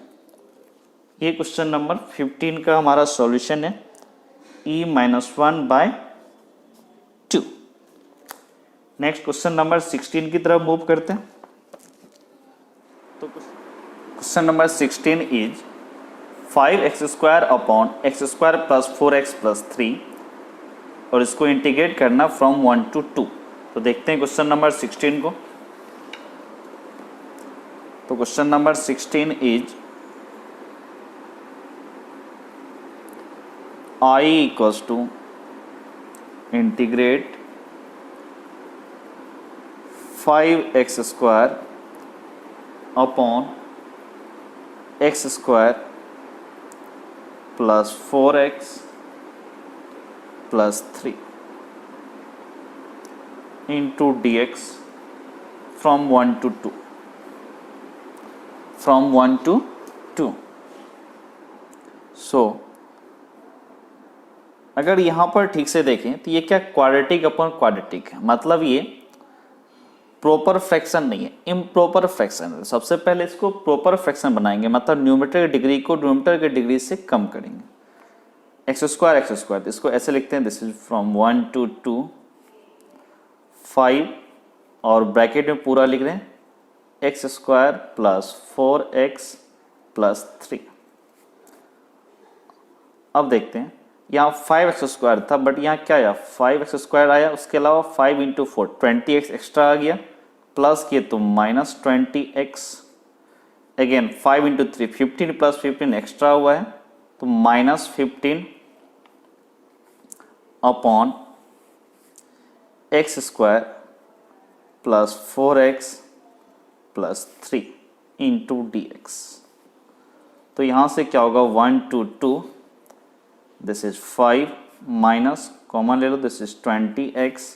ये क्वेश्चन नंबर 15 का हमारा सॉल्यूशन है, e minus 1/2। Next question number 16 की तरफ मूव करते हैं। तो question number 16 is 5x² upon x² plus 4x plus 3 और इसको इंटीग्रेट करना फ्रॉम 1 to 2। तो देखते हैं क्वेश्चन नंबर 16 को। तो question number 16 is I equals to integrate 5x² upon x² plus 4x plus 3 into dx from 1 to 2, from 1 to 2। So अगर यहाँ पर ठीक से देखें तो ये क्या क्वाड्रेटिक अपॉन क्वाड्रेटिक है, मतलब ये प्रॉपर फ्रैक्शन नहीं है, इम्प्रॉपर फ्रैक्शन है। सबसे पहले इसको प्रॉपर फ्रैक्शन बनाएंगे, मतलब न्यूमरेटर की डिग्री को डिनोमिनेटर की डिग्री से कम करेंगे। x², इसको ऐसे लिखते हैं, दिस इज फ्रॉम 1 to 2 5 और ब्रैकेट में पूरा लिख रहे हैं x² प्लस 4x प्लस 3। अब देखते हैं, यहाँ 5x² था बट यहाँ क्या आया 5x² आया, उसके अलावा 5 इंटू 4 20x एक्स्ट्रा आ गया, प्लस किए तो -20x, again 5 into 3 15 plus 15 extra हुआ है तो -15 upon x² plus 4x plus 3 into dx। तो यहाँ से क्या होगा 1 2 2, दिस इज 5 माइनस कॉमन ले लो, this is 20x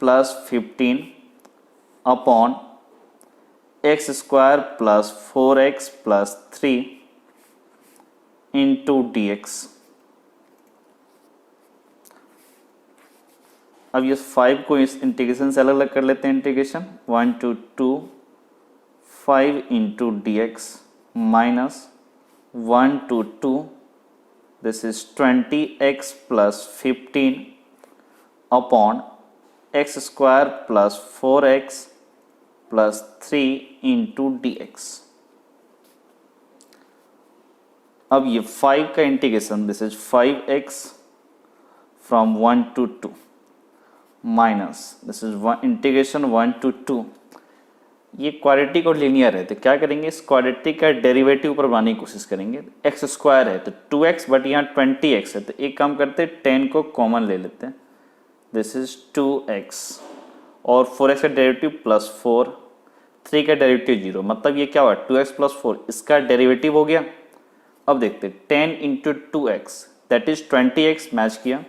plus 15 upon x² plus 4x plus 3 into dx। अब ये 5 को इस इंटीग्रेशन से अलग अलग कर लेते हैं, integration 1 to 2 5 into dx minus 1 to 2, this is 20x plus 15 upon x² plus 4x plus 3 into dx। अब ये 5 का integration, this is 5x from 1 to 2 minus this is integration 1 to 2। ये क्वाड्रेटिक और लीनियर है तो क्या करेंगे, इस क्वाड्रेटिक का डेरिवेटिव ऊपर बनाने की कोशिश करेंगे। x² है तो 2x बट यहाँ 20x है तो एक काम करते हैं 10 को कॉमन ले लेते हैं, दिस इज 2x और 4x का डेरिवेटिव प्लस 4, 3 का डेरिवेटिव 0, मतलब ये क्या हुआ 2x प्लस 4 इसका डेरिवेटिव हो गया। अब देखते हैं 10 into 2x that is 20x match किया,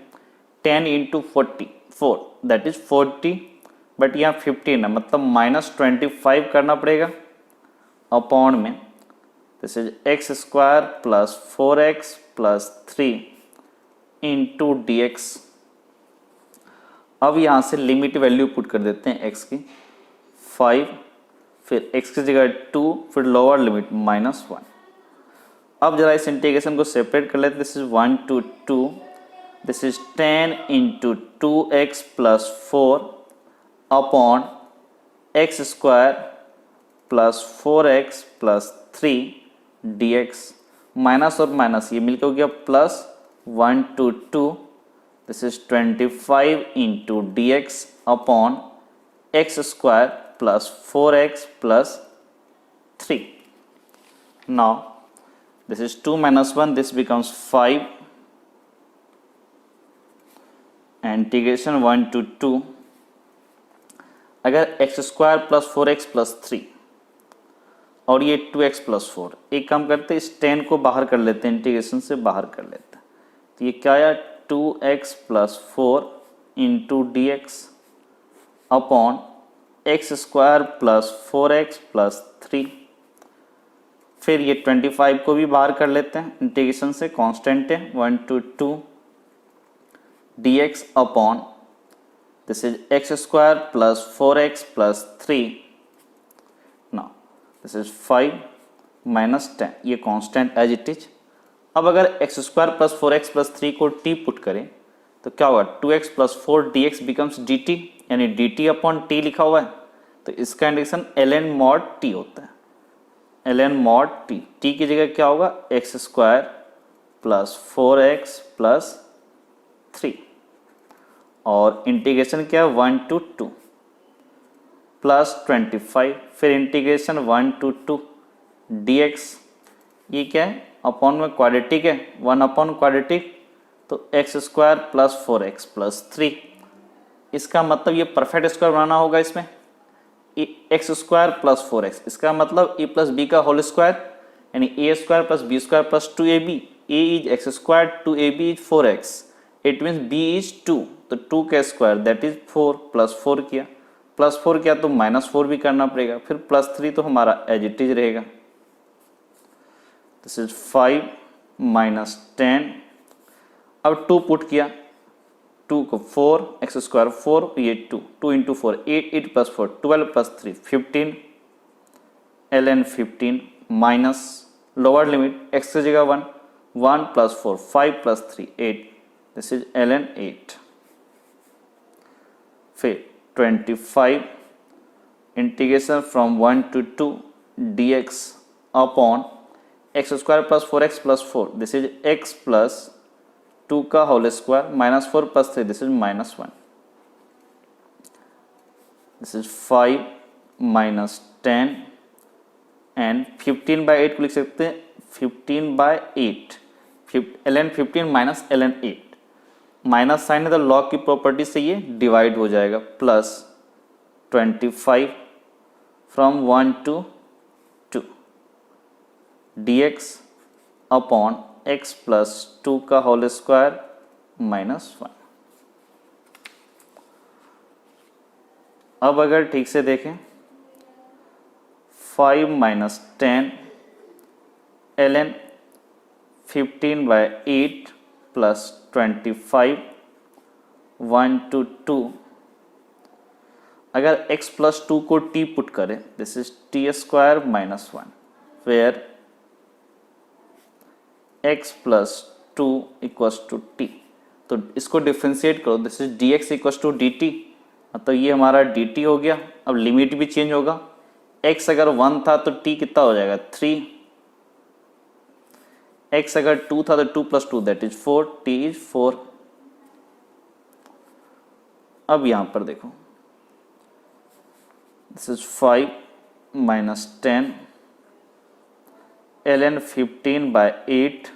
10 इंटू 4 दैट इज 40 बट यहाँ 15 है मतलब -25 करना पड़ेगा अपॉन में this is x² plus 4x plus 3 into dx। अब यहाँ से लिमिट वैल्यू पुट कर देते हैं x की 5, फिर x की जगह 2, फिर लोअर लिमिट -1। अब जरा इस इंटीग्रेशन को सेपरेट कर लेते हैं, this is 1 to 2, this is 10 into 2x plus 4 upon x² plus 4x plus 3 dx, minus और माइनस ये मिलकर हो गया plus 1 to 2, this is 25 into dx upon x² plus 4x plus 3। Now this is 2 minus 1, this becomes 5 integration 1 to 2। अगर x² प्लस 4x प्लस 3 और ये 2x प्लस 4, एक काम करते हैं इस 10 को बाहर कर लेते हैं, इंटीग्रेशन से बाहर कर लेते हैं तो ये क्या आया 2x plus 4 into dx upon x² plus 4x plus 3। फिर ये 25 को भी बाहर कर लेते हैं इंटीग्रेशन से, कांस्टेंट है 1 to 2 dx upon this is x² plus 4x plus 3। Now this is 5 minus 10, ये कांस्टेंट एज इट इज। अब अगर x² प्लस 4x प्लस 3 को t पुट करें तो क्या होगा 2x plus 4 dx becomes dt, यानी dt अपॉन t लिखा हुआ है तो इसका इंटीग्रेशन ln mod t होता है, ln mod t। t की जगह क्या होगा x² प्लस 4x प्लस 3 और इंटीग्रेशन क्या है 1 to 2 प्लस 25, फिर इंटीग्रेशन 1 to 2 dx, ये क्या है अपॉन में क्वाड्रेटिक है 1 अपॉन क्वाड्रेटिक तो x² प्लस 4x प्लस 3। इसका मतलब ये परफेक्ट स्क्वायर बनाना होगा, इसमें x² प्लस 4x, इसका मतलब a प्लस बी का होल स्क्वायर यानी a² plus b² plus 2ab, a is x², 2ab is 4x, it means b is 2 तो 2 का स्क्वायर दैट इज 4 प्लस 4 किया, प्लस 4 किया तो -4 भी करना पड़ेगा, फिर प्लस 3 तो हमारा एज इट इज रहेगा। दिस इज 5 माइनस 10, अब 2 पुट किया 2 को 4 x² 4 ये 2 into 4 8 8 plus 4 12 plus 3 15 ln 15 minus lower limit x की जगह 1 1 plus 4 5 plus 3 8, this is ln 8। फिर 25 integration from 1 to 2 dx upon x square plus 4x plus 4, this is x plus 2 का whole square minus 4 plus 3, this is minus 1, this is 5 minus 10 and 15/8 को लिख सकते हैं 15/8, ln 15 minus ln 8, minus sine है तो लॉग की प्रॉपर्टी से ये डिवाइड हो जाएगा, plus 25 from 1 to 2 dx upon x plus 2 का होल स्क्वायर माइनस 1। अब अगर ठीक से देखें 5 माइनस 10 ln 15/8 प्लस 25 1 to 2, अगर x प्लस 2 को t पुट करें, this is t square minus 1, where x plus 2 equals to t, तो इसको डिफ्रेंशिएट करो, this is dx equals to dt, तो ये हमारा dt हो गया। अब लिमिट भी चेंज होगा, x अगर 1 था तो t कितना हो जाएगा 3, x अगर 2 था तो 2 plus 2 that is 4, t is 4। अब यहां पर देखो this is 5 minus 10 ln 15/8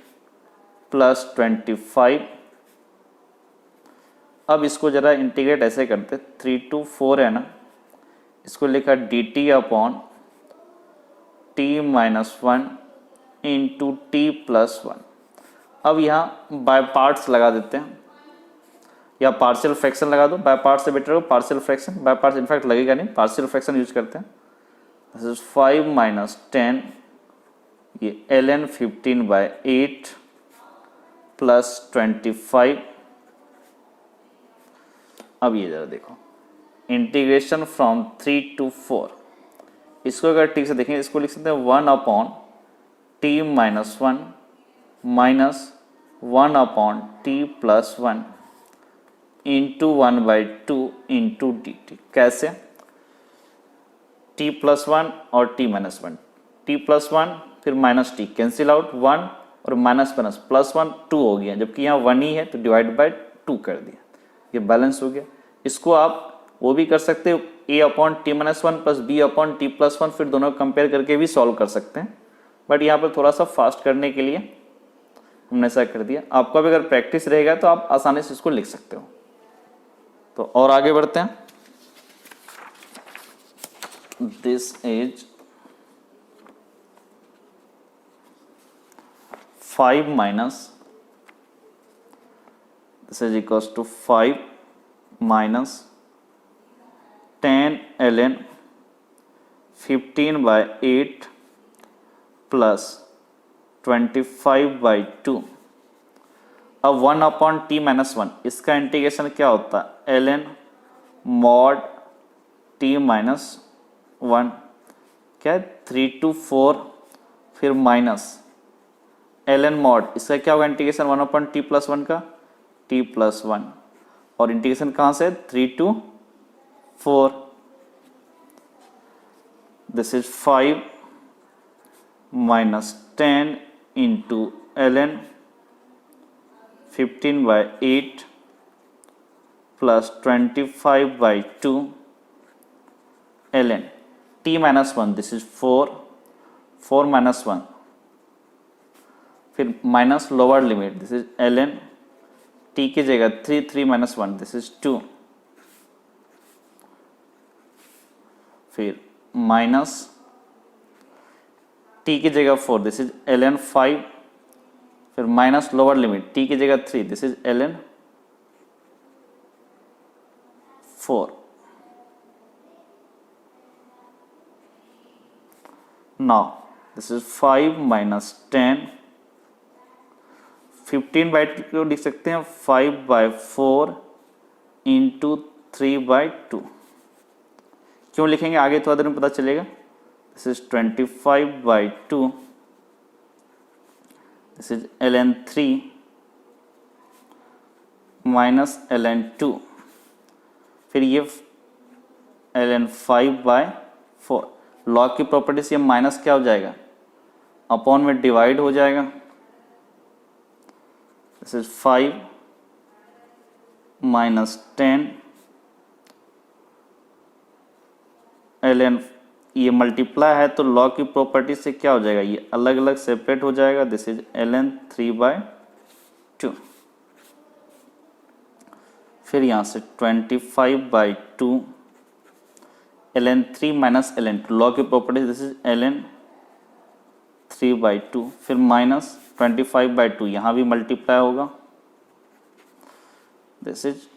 plus 25। अब इसको जरा इंटीग्रेट ऐसे करते, 3 to 4 है ना, इसको लिखा dt upon t minus 1 into T plus 1। अब यहाँ बाय पार्ट्स लगा देते हैं, या पार्शियल फ्रैक्शन लगा दो, बाय पार्ट्स से बेटर हो partial fraction, by parts in fact लगेगा नहीं, पार्शियल फ्रैक्शन यूज करते हैं। दिस इज 5 माइनस 10, ये ln 15/8 प्लस 25। अब ये जरा देखो इंटीग्रेशन फ्रॉम 3 to 4, इसको अगर ठीक से देखें इसको लिख सकते हैं 1 upon T minus 1 minus 1 upon T plus 1 into 1/2 into D T. कैसे? टी प्लस 1 और टी माइनस 1, टी प्लस 1 फिर माइनस टी, कैंसिल आउट 1 और माइनस माइनस प्लस 1 2 हो गया, जबकि यहाँ 1 ही है तो डिवाइड बाय 2 कर दिया, ये बैलेंस हो गया। इसको आप वो भी कर सकते हो a upon T minus 1 plus b upon T plus 1, फिर दोनों कंपेयर करके भी सॉल्व कर सकते हैं, बट यहाँ पर थोड़ा सा फास्ट करने के लिए हमने ऐसा कर दिया। आपका भी अगर प्रैक्टिस रहेगा तो आप आसानी से इसको लिख सकते हो। तो और आगे बढ़ते हैं। This is 5 minus, this is equals to 5 minus 10 ln 15/8 plus 25/2। अब 1 अपॉन टी माइनस 1, इसका इंटीग्रेशन क्या होता है ln मॉड टी माइनस 1, क्या है 3 to 4, फिर माइनस ln मॉड, इसका क्या होगा इंटीग्रेशन 1 अपॉन टी प्लस 1 का टी प्लस 1, और इंटीग्रेशन कहाँ से 3 to 4, this is 5 minus 10 into ln 15/8 plus 25/2 ln t minus 1, this is 4 minus 1, फिर minus lower limit, this is ln t की जगह 3 माइनस 1, दिस इज 2, फिर माइनस t की जगह 4, दिस इज ln 5, फिर माइनस लोअर लिमिट t की जगह 3, this is ln 4। Now this is 5 minus 10, 15/2 को लिख सकते हैं 5/4 इंटू 3/2। क्यों लिखेंगे आगे थोड़ा देर में पता चलेगा। This is 25/2, this is ln 3 minus ln 2, फिर ये ln 5/4। लॉग की प्रॉपर्टी से ये माइनस क्या हो जाएगा, अपॉन में डिवाइड हो जाएगा, दिस इज 5 माइनस 10 ln, ये मल्टीप्लाई है तो लॉग की प्रॉपर्टी से क्या हो जाएगा, ये अलग अलग सेपरेट हो जाएगा, दिस इज ln 3/2। फिर यहाँ से 25/2 ln 3 माइनस ln 2, लॉग की प्रॉपर्टी दिस इज ln 3/2, फिर माइनस 25/2 यहाँ भी मल्टीप्लाई होगा, दिस इज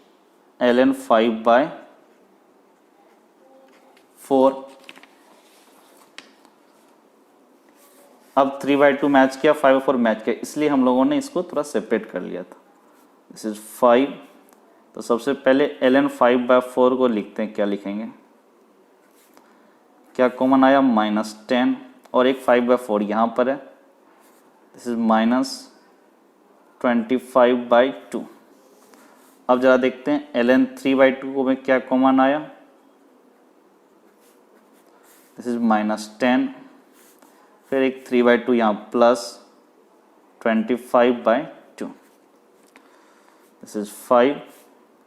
ln 5/4। अब 3/2 मैच किया, 5/4 मैच किया, इसलिए हम लोगों ने इसको थोड़ा सेपरेट कर लिया था, दिस इज 5। तो सबसे पहले ln 5/4 को लिखते हैं, क्या लिखेंगे, क्या कॉमन आया, -10 और एक 5/4 यहाँ पर है, दिस इज -25/2। अब जरा देखते हैं ln 3/2 को में क्या कॉमन आया, दिस इज -10, फिर एक 3/2 यहाँ प्लस 25/2, दिस इज 5,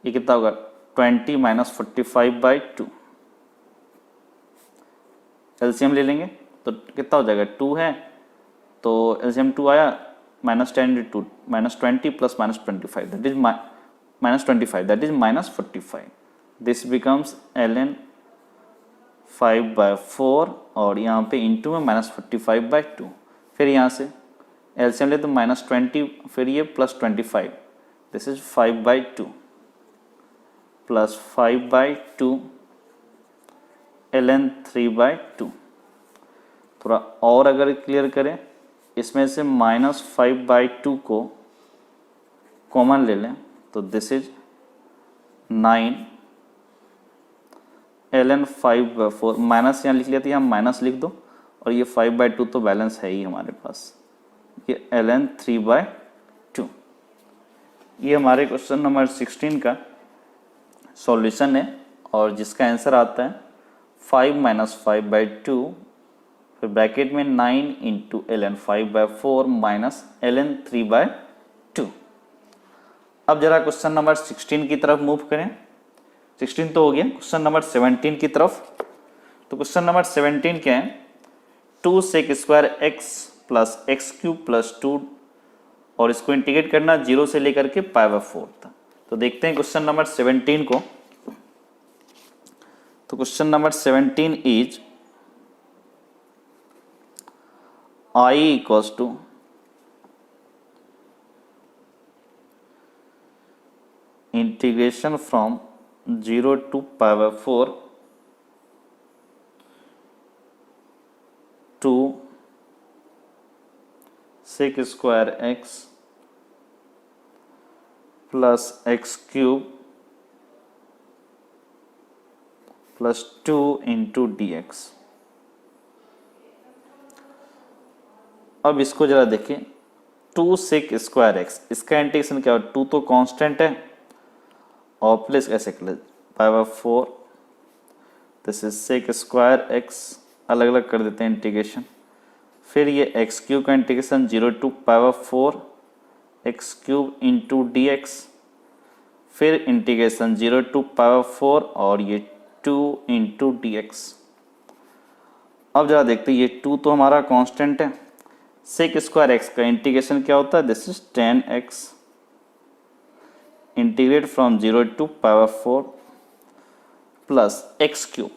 ये कितना होगा 20 माइनस 45/2, एलसीएम ले लेंगे तो कितना हो जाएगा 2 है, तो एलसीएम 2 आया, -10 × 2 -20 plus -25 that is -25 that is -45, this becomes ln 5/4 और यहाँ पे इंटू में -45/2। फिर यहाँ से एलसीएम ले तो -20, फिर ये +25, दिस इज 5/2 प्लस 5/2 ln 3/2। थोड़ा और अगर क्लियर करें, इसमें से -5/2 को कॉमन ले लें तो दिस इज 9 ln 5/4, माइनस यहाँ लिख लिया था, यहाँ माइनस लिख दो, और ये 5/2 तो बैलेंस है ही हमारे पास, ये ln 3/2। ये हमारे क्वेश्चन नंबर 16 का सॉल्यूशन है, और जिसका आंसर आता है 5 - 5/2, फिर ब्रैकेट में 9 × ln 5/4 माइनस ln 3/2। अब जरा क्वेश्चन नंबर 16 की तरफ मूव करें, 16 तो हो गया, क्वेश्चन नंबर 17 की तरफ। तो क्वेश्चन नंबर 17 क्या है, 2 sec² x plus x³ plus 2, और इसको इंटीग्रेट करना 0 से लेकर के π/4 तक। तो देखते हैं क्वेश्चन नंबर 17 को। तो question number 17 is I equals to integration from 0 to π/4 2 sec² x plus x³ plus 2 × dx। अब इसको जरा देखें, 2 sec² x, इसका इंटीग्रेशन क्या हो, 2 तो कांस्टेंट है, और प्लस कैसे कर ले π/4, दिस इज sec² x, अलग अलग कर देते हैं इंटीग्रेशन। फिर ये x³ का इंटीग्रेशन 0 to π/4 x³ × dx, फिर इंटीग्रेशन 0 to π/4 और ये 2 × dx। अब जरा देखते हैं, ये 2 तो हमारा कांस्टेंट है, sec² x का इंटीग्रेशन क्या होता है, this is 10x, integrate from 0 to π/4 plus x³,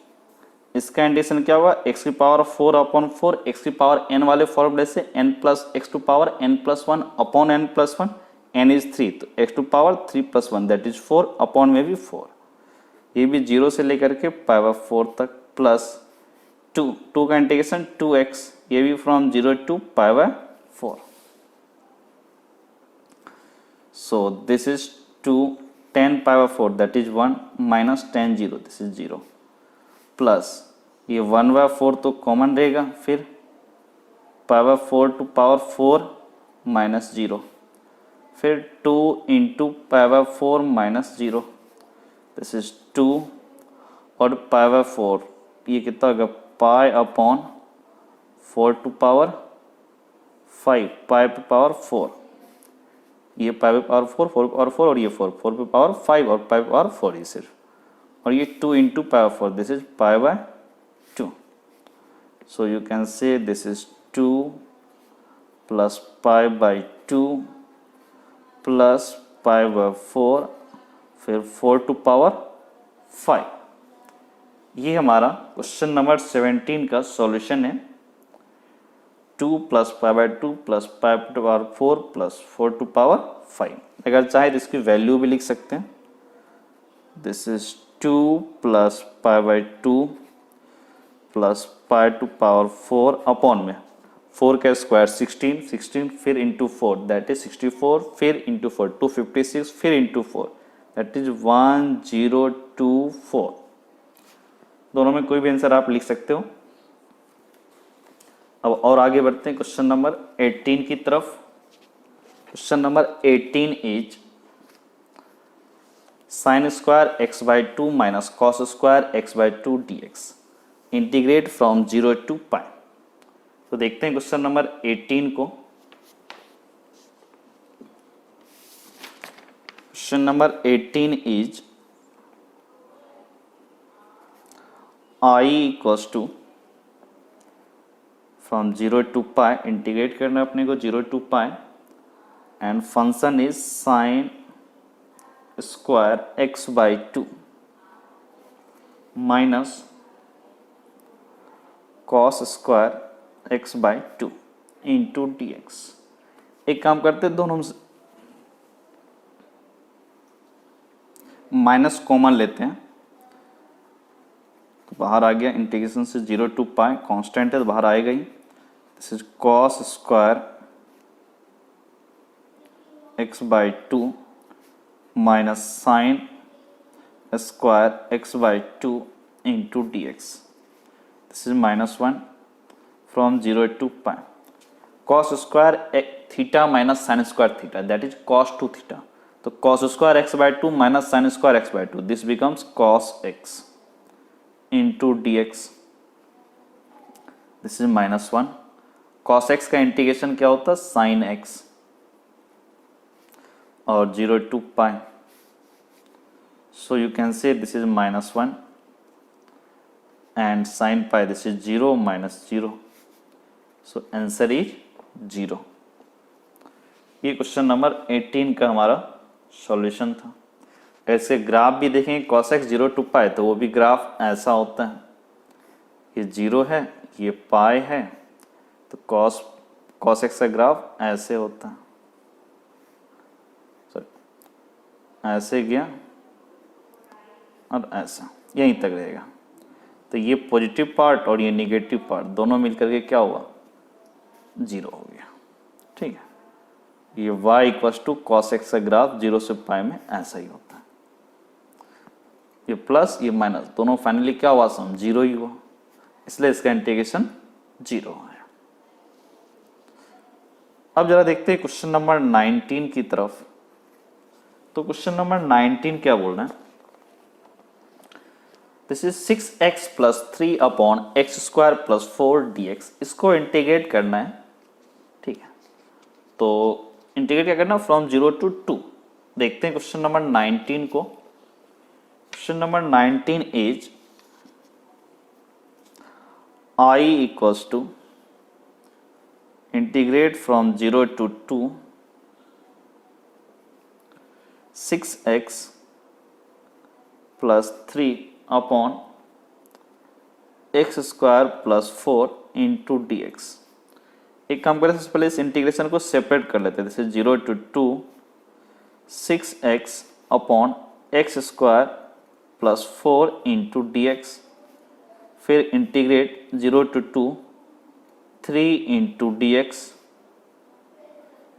इसका इंटीग्रेशन क्या होगा, x⁴/4, x⁴ n वाले फॉर्मूले से n plus x⁴n+1 upon n+1, n is 3, तो x⁴3 + 1 दैट इज 4, अपॉन में भी 4, ये भी 0 से लेकर के π/4 तक, प्लस 2 का इंटीग्रेशन 2x, ये भी from 0 to π/4। So this is 2 10 π/4 that is 1 minus 10 0, this is 0, plus ये 1/4 तो कॉमन रहेगा, फिर π/4 to power 4 माइनस 0, फिर 2 × π/4 माइनस 0, दिस इज 2, और π/4 ये कितना होगा, π/4 to power 5 पाई पे पावर 4, ये पाई पे पावर 4, 4 पे पावर 4 और ये 4, 4 पे पावर 5 और पाई पे पावर 4 ये सिर्फ, और ये 2 into pi power 4, this is pi by 2. So you can say this is 2 plus pi by 2 plus pi by 4, फिर 4 टू पावर 5. ये हमारा क्वेश्चन नंबर 17 का सॉल्यूशन है. 2 plus pi by 2 plus pi to power 4 plus 4 to power 5. अगर चाहे तो इसकी वैल्यू भी लिख सकते हैं. This is 2 plus pi by 2 plus pi to power 4 upon में 4 का स्क्वायर 16, 16 फिर इंटू 4 दैट इज 64, फिर इंटू 4 256, फिर इंटू 4 दैट इज 1024. दोनों में कोई भी आंसर आप लिख सकते हो. अब और आगे बढ़ते हैं क्वेश्चन नंबर 18 की तरफ. Question number 18 is sine square x by 2 minus cos square x by 2 dx integrate from 0 to pi. तो देखते हैं क्वेश्चन नंबर 18 को. Question number 18 is I equals to from 0 to pi, integrate करना है अपने को 0 to pi, and function is sine square x by 2 minus cos square x by 2 into dx. एक काम करते हैं, दोनों से माइनस कॉमन लेते हैं तो बाहर आ गया. इंटीग्रेशन से 0 टू पाई, कांस्टेंट है तो बाहर आएगा ही. This is cos square x by 2 minus sine square x by 2 into dx. This is -1 from 0 to pi. Cos square theta minus sine square theta that is cos 2 theta. तो cos square x by 2 minus sine square x by 2, this becomes cos x into dx. This is -1. Cos x का इंटीग्रेशन क्या होता है? साइन एक्स, और 0 to pi. So you can say this is -1 and sin pi this is 0 minus 0. So answer is 0. ये क्वेश्चन नंबर 18 का हमारा सॉल्यूशन था. ऐसे ग्राफ भी देखेंगे cos x 0 टू पाई, तो वो भी ग्राफ ऐसा होता है. ये 0 है, ये पाई है, तो cos x का ग्राफ ऐसे होता है. सॉरी, ऐसे गया और ऐसा यहीं तक रहेगा. तो ये पॉजिटिव पार्ट और ये निगेटिव पार्ट दोनों मिलकर के क्या हुआ? 0 हो गया. ठीक है. ये y equals to cos x का ग्राफ 0 से पाई में ऐसा ही होता है. ये प्लस ये माइनस दोनों फाइनली क्या हुआ? सम 0 ही हुआ, इसलिए इसका इंटीग्रेशन 0 है. अब जरा देखते हैं क्वेश्चन नंबर 19 की तरफ. तो क्वेश्चन नंबर 19 क्या बोल रहे हैं? This is 6x plus 3 upon x square plus 4 dx. इसको इंटीग्रेट करना है. ठीक है. तो इंटीग्रेट क्या करना? From 0 to 2. देखते हैं क्वेश्चन नंबर 19 को. Question number 19 is I equals to integrate from 0 to 2 6x plus 3 upon x square plus 4 into dx. एक काम करें, पहले इस इंटीग्रेशन को सेपरेट कर लेते हैं. जैसे 0 to 2 6x upon x square plus 4 into dx. फिर integrate 0 to 2 3 into dx,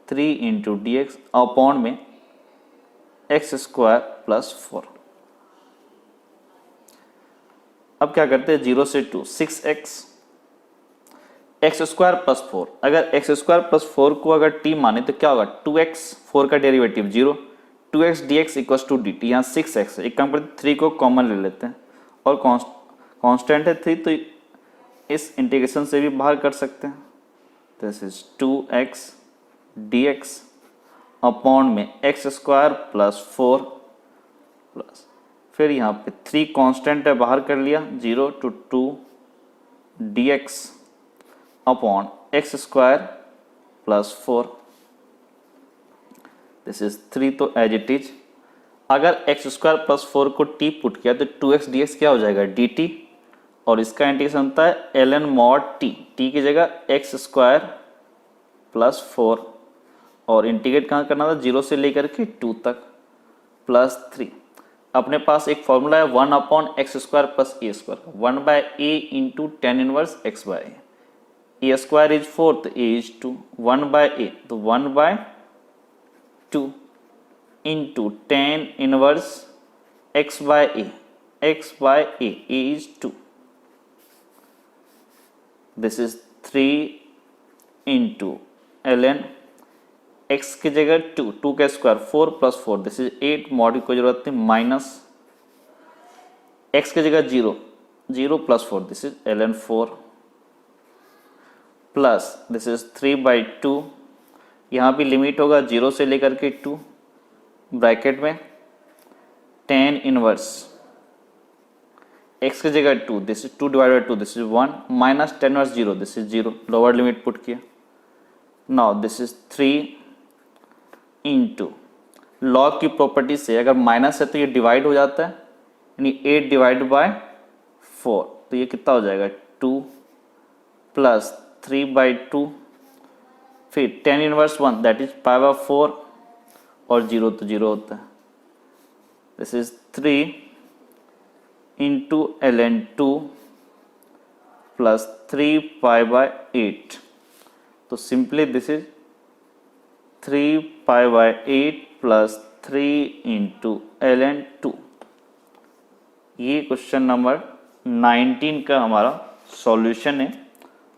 3 into dx upon में एक्स स्क्वायर प्लस 4. अब क्या करते हैं? 0 से 2 6x एक्स स्क्वायर प्लस 4. अगर एक्स स्क्वायर प्लस 4 को अगर t माने तो क्या होगा? 2x, 4 का derivative 0, 2x dx equals to dt. यहाँ 6x है. एक काम करते 3 को कॉमन ले लेते हैं, और कांस्टेंट है 3, तो इस इंटीग्रेशन से भी बाहर कर सकते हैं. This is 2x dx upon में एक्स स्क्वायर प्लस 4 प्लस फिर यहाँ पे 3 कांस्टेंट है बाहर कर लिया 0 to 2 dx upon x square plus 4 this is 3 तो एज इट इज। अगर एक्स स्क्वायर प्लस 4 को t पुट किया तो 2x dx क्या हो जाएगा dt और इसका इंटीग्रेशन होता है ln mod t की जगह एक्स स्क्वायर प्लस 4 और इंटीग्रेट कहाँ करना था 0 से लेकर के 2 तक प्लस 3। अपने पास एक फॉर्मूला है 1 upon x square plus a square 1 by a into tan inverse x by a square is 4 तो ए इज 2 1 बाय ए तो 1 by 2 into tan inverse x by a is 2 this is 3 into ln x की जगह 2 का square 4 plus 4 this is 8 mod की कोई जरूरत नहीं माइनस x की जगह 0 plus 4 this is ln 4 plus this is 3/2 यहाँ भी लिमिट होगा 0 से लेकर के 2 ब्रैकेट में tan इनवर्स x की जगह 2 this is 2 divided 2 this is 1 minus tan inverse 0 this is 0 lower limit put किया। Now this is 3 into log की प्रॉपर्टी से अगर माइनस है तो ये डिवाइड हो जाता है यानी 8 डिवाइड बाय 4 तो ये कितना हो जाएगा 2 प्लस 3/2 फिर tan इनवर्स 1 दैट इज π/4 और 0 तो 0 होता है this is 3 into ln 2 plus 3π/8 तो simply this is 3π/8 plus 3 into ln 2 ये क्वेश्चन नंबर 19 का हमारा सॉल्यूशन है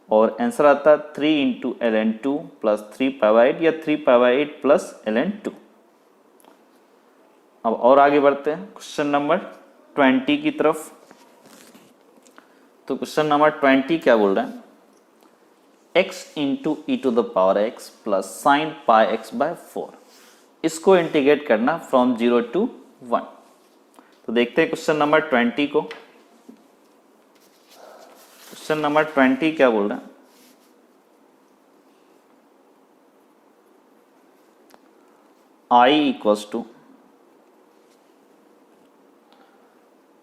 और आंसर आता है 3 इंटू ln 2 प्लस 3π/8 या 3π/8 प्लस ln 2। अब और आगे बढ़ते हैं क्वेश्चन नंबर 20 की तरफ। तो क्वेश्चन नंबर 20 क्या बोल रहा है x into e to the power x plus sine pi x by 4 इसको इंटीग्रेट करना फ्रॉम 0 to 1। तो देखते हैं क्वेश्चन नंबर 20 को। क्वेश्चन नंबर 20 क्या बोल रहा है I equals to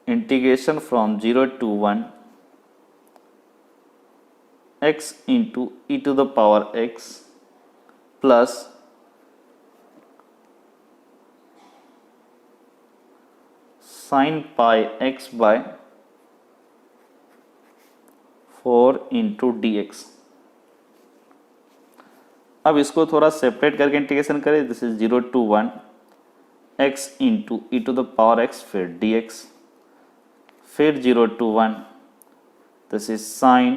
integration from 0 to 1 x into e to the power x plus sine pi x by 4 into d x. अब इसको थोड़ा सेपरेट करके इंटीग्रेशन करें this is 0 to 1 x into e to the power x फिर डी एक्स फिर 0 to 1 this is sine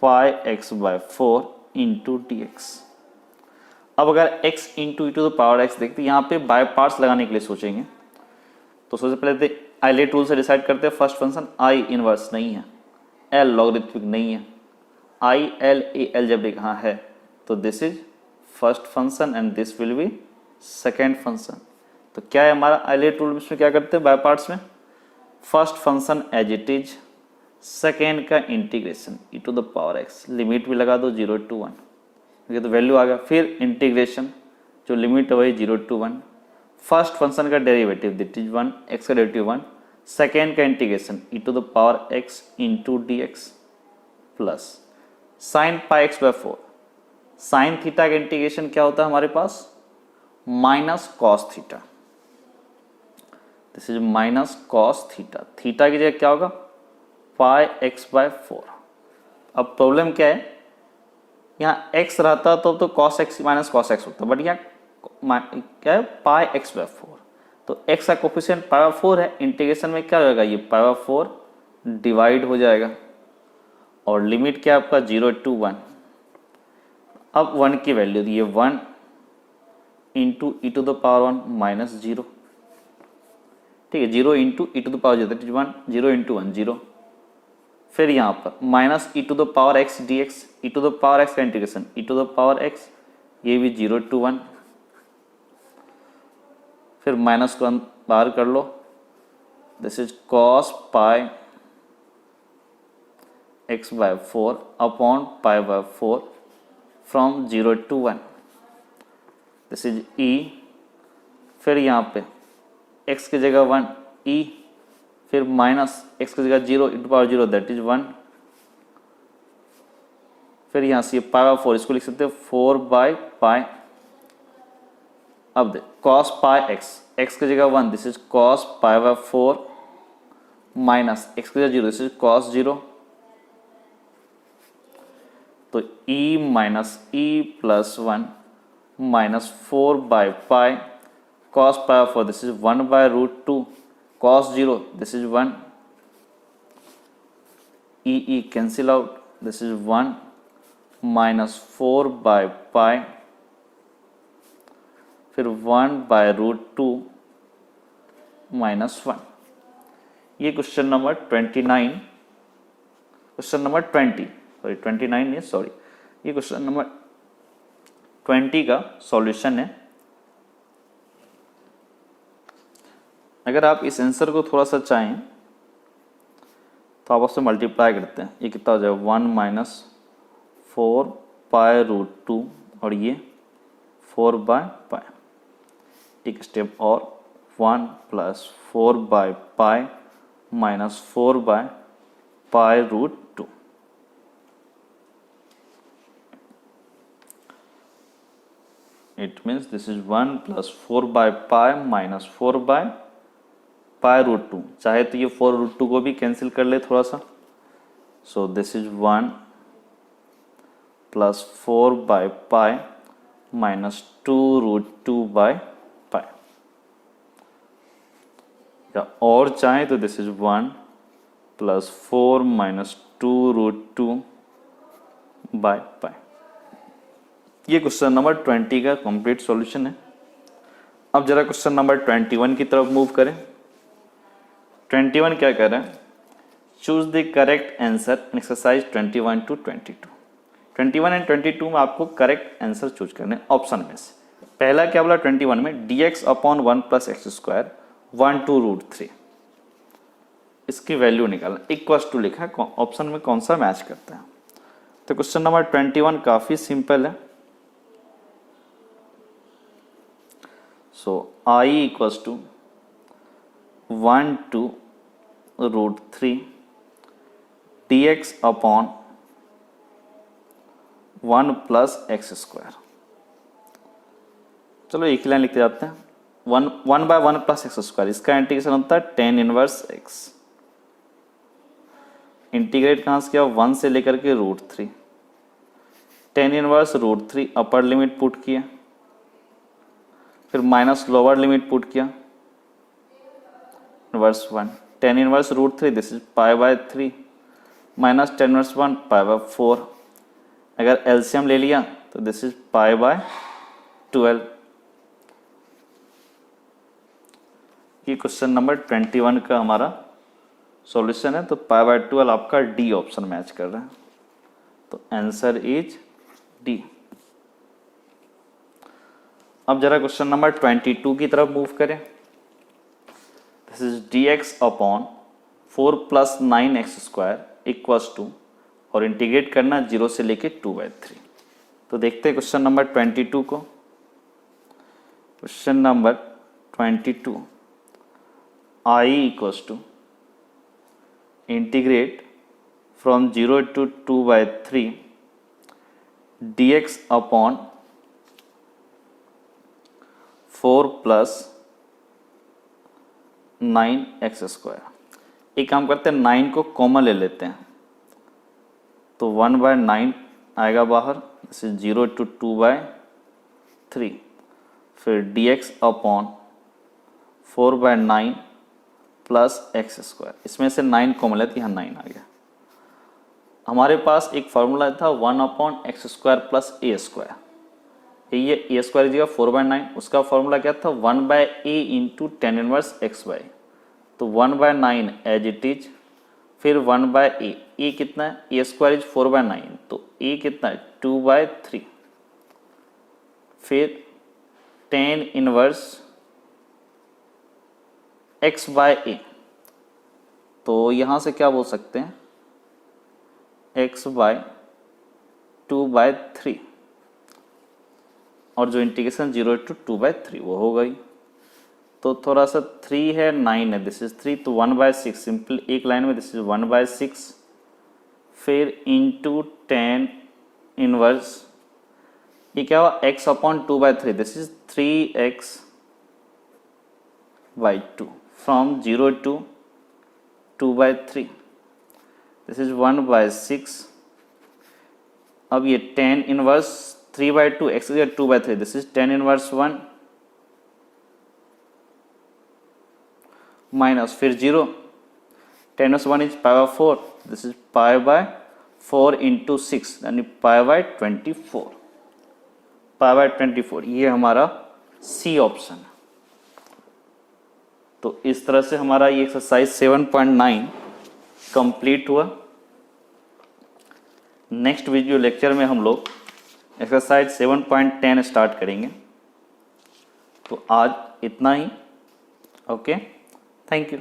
pi x by 4 into d x. अब अगर x into e to the power x देखते हैं यहाँ पे बाय पार्ट्स लगाने के लिए सोचेंगे तो सबसे पहले आइले टूल से डिसाइड करते हैं फर्स्ट फंक्शन i इनवर्स नहीं है l लॉगरिथमिक नहीं है i l a अलजेब्रिक कहाँ है तो this is first function and this will be second function. तो क्या है हमारा आइले टूल इसमें क्या करते हैं बाय पार्ट्स में first function as it is second का integration e to the power x limit भी लगा दो 0 to 1 ये तो वैल्यू आ गया फिर इंटीग्रेशन जो लिमिट है वही 0 to 1 फर्स्ट फंक्शन का डेरिवेटिव दैट इज 1 x का डेरिवेटिव 1 सेकेंड का integration e to the power x into d x plus sine pi x by 4 sine theta का इंटीग्रेशन क्या होता है हमारे पास minus cos theta this is minus cos theta theta की जगह क्या होगा पाई एक्स बाय 4। अब प्रॉब्लम क्या है यहाँ x रहता तो cos x minus cos x होता बट यहाँ क्या है पाई एक्स बाय 4 तो x का कोफिशिएंट पाई बाय 4 है इंटीग्रेशन में क्या होगा ये पाई बाय 4 डिवाइड हो जाएगा और लिमिट क्या है आपका 0 to 1। अब 1 की वैल्यू दी है 1 into e to the power 1 minus 0 ठीक है 0 into e to the power 0 1 0 into 1 0 फिर यहाँ पर minus e to the power x d x, e to the power x का integration e to the power x, ये भी 0 to 1, फिर माइनस को बाहर कर लो, this is cos pi x by 4 upon pi by 4 from 0 to 1, this is e, फिर यहाँ पे x की जगह 1 e, फिर माइनस x की जगह 0 इंटू पावर 0 दैट इज 1, फिर यहाँ से पाई बाय 4 इसको लिख सकते हैं 4 बाय पाई, अब दे cos पाई x की जगह 1 this is cos pi by 4 minus x की जगह 0 दिस इज cos 0, तो e minus e plus 1 minus 4 by pi cos pi of 4 this is 1 by root 2 cos 0 this is 1, e cancel out, this is 1 minus 4 by pi, फिर 1 by root 2 minus 1। ये question number 29, question number 20 sorry 29 नहीं सॉरी, ये क्वेश्चन नंबर 20 का सॉल्यूशन है। अगर आप इस आंसर को थोड़ा सा चाहें तो आप उससे मल्टीप्लाई करते हैं, ये कितना हो जाएगा 1 माइनस 4 पाई रूट 2 और ये 4 बाय पाई, एक स्टेप और 1 plus 4 by pi minus 4 by pi root 2, it means this is 1 plus 4 by pi minus 4 by pi root 2, चाहे तो ये 4 रूट 2 को भी कैंसिल कर ले थोड़ा सा, so this is 1 plus 4 by pi minus 2 root 2 by pi, या और चाहे तो this is 1 plus 4 minus 2 root 2 by pi. ये क्वेश्चन नंबर 20 का कंप्लीट सॉल्यूशन है। अब जरा क्वेश्चन नंबर 21 की तरफ मूव करें। 21 क्या कह रहा है, choose the correct answer in exercise 21 to 22। 21 and 22 में आपको करेक्ट आंसर चूज करने ऑप्शन में से। पहला क्या बोला 21 में dx upon 1 plus x square 1 to root 3, इसकी वैल्यू निकालना, इक्वल्स टू लिखा है, ऑप्शन में कौन सा मैच करता है। तो क्वेश्चन नंबर 21 काफी सिंपल है। So I equals to 1 to root 3 dx upon 1 plus x square, चलो एक लाइन लिखते जाते हैं, 1 बाय 1 प्लस एक्स स्क्वायर, इसका इंटीग्रेशन होता है tan इनवर्स x, इंटीग्रेट कहाँ से किया 1 से लेकर के root 3, tan inverse root 3 upper limit put किया, फिर माइनस लोअर लिमिट पुट किया, inverse 1 tan inverse root 3 this is pi by 3 minus tan inverse 1 pi by 4, अगर एलसीएम ले लिया तो दिस इज पाई बाय 12। ये क्वेश्चन नंबर 21 का हमारा सॉल्यूशन है, तो पाई बाय 12 आपका डी ऑप्शन मैच कर रहा है, तो आंसर इज डी। अब जरा क्वेश्चन नंबर 22 की तरफ मूव करें। This is dx upon 4 plus 9x square equals to, और इंटीग्रेट करना 0 से लेके 2/3। तो देखते हैं क्वेश्चन नंबर 22 को। Question number 22 I equals to integrate from 0 to 2/3 dx upon 4 plus 9x square. एक काम करते हैं 9 को कॉमन ले लेते हैं, तो 1/9 आएगा बाहर, इसे 0 to 2/3, फिर dx upon 4/9 plus x square, इसमें से 9 कॉमन लेते, यहाँ 9 आ गया। हमारे पास एक फार्मूला था 1 upon x square plus a square, ये ए स्क्वायर जगह 4/9, उसका फॉर्मूला क्या था 1/a into tan inverse x by, तो 1/9 एज इट इज फिर 1/a, a कितना है, a स्क्वायर इज 4/9, तो a कितना है 2/3, फिर tan इनवर्स x/a, तो यहाँ से क्या बोल सकते हैं x/2/3, और जो इंटीग्रेशन 0 to 2/3 वो हो गई। तो थोड़ा सा 3 है 9 है, दिस इज 3, तो 1/6 सिंपल एक लाइन में, दिस इज 1/6, फिर इंटू tan इनवर्स, ये क्या हुआ x/2/3, this is 3x/2 from 0 to 2/3, this is 1/6। अब ये tan inverse 3/2 x 2/3, this is tan inverse 1 minus फिर 0, tan inverse 1 is π/4, this is π/4 into 6 यानी π/24, π/24, ये हमारा सी ऑप्शन है। तो इस तरह से हमारा ये एक्सरसाइज 7.9 कंप्लीट हुआ। नेक्स्ट वीडियो लेक्चर में हम लोग एक्सरसाइज 7.10 स्टार्ट करेंगे। तो आज इतना ही। Okay, thank you.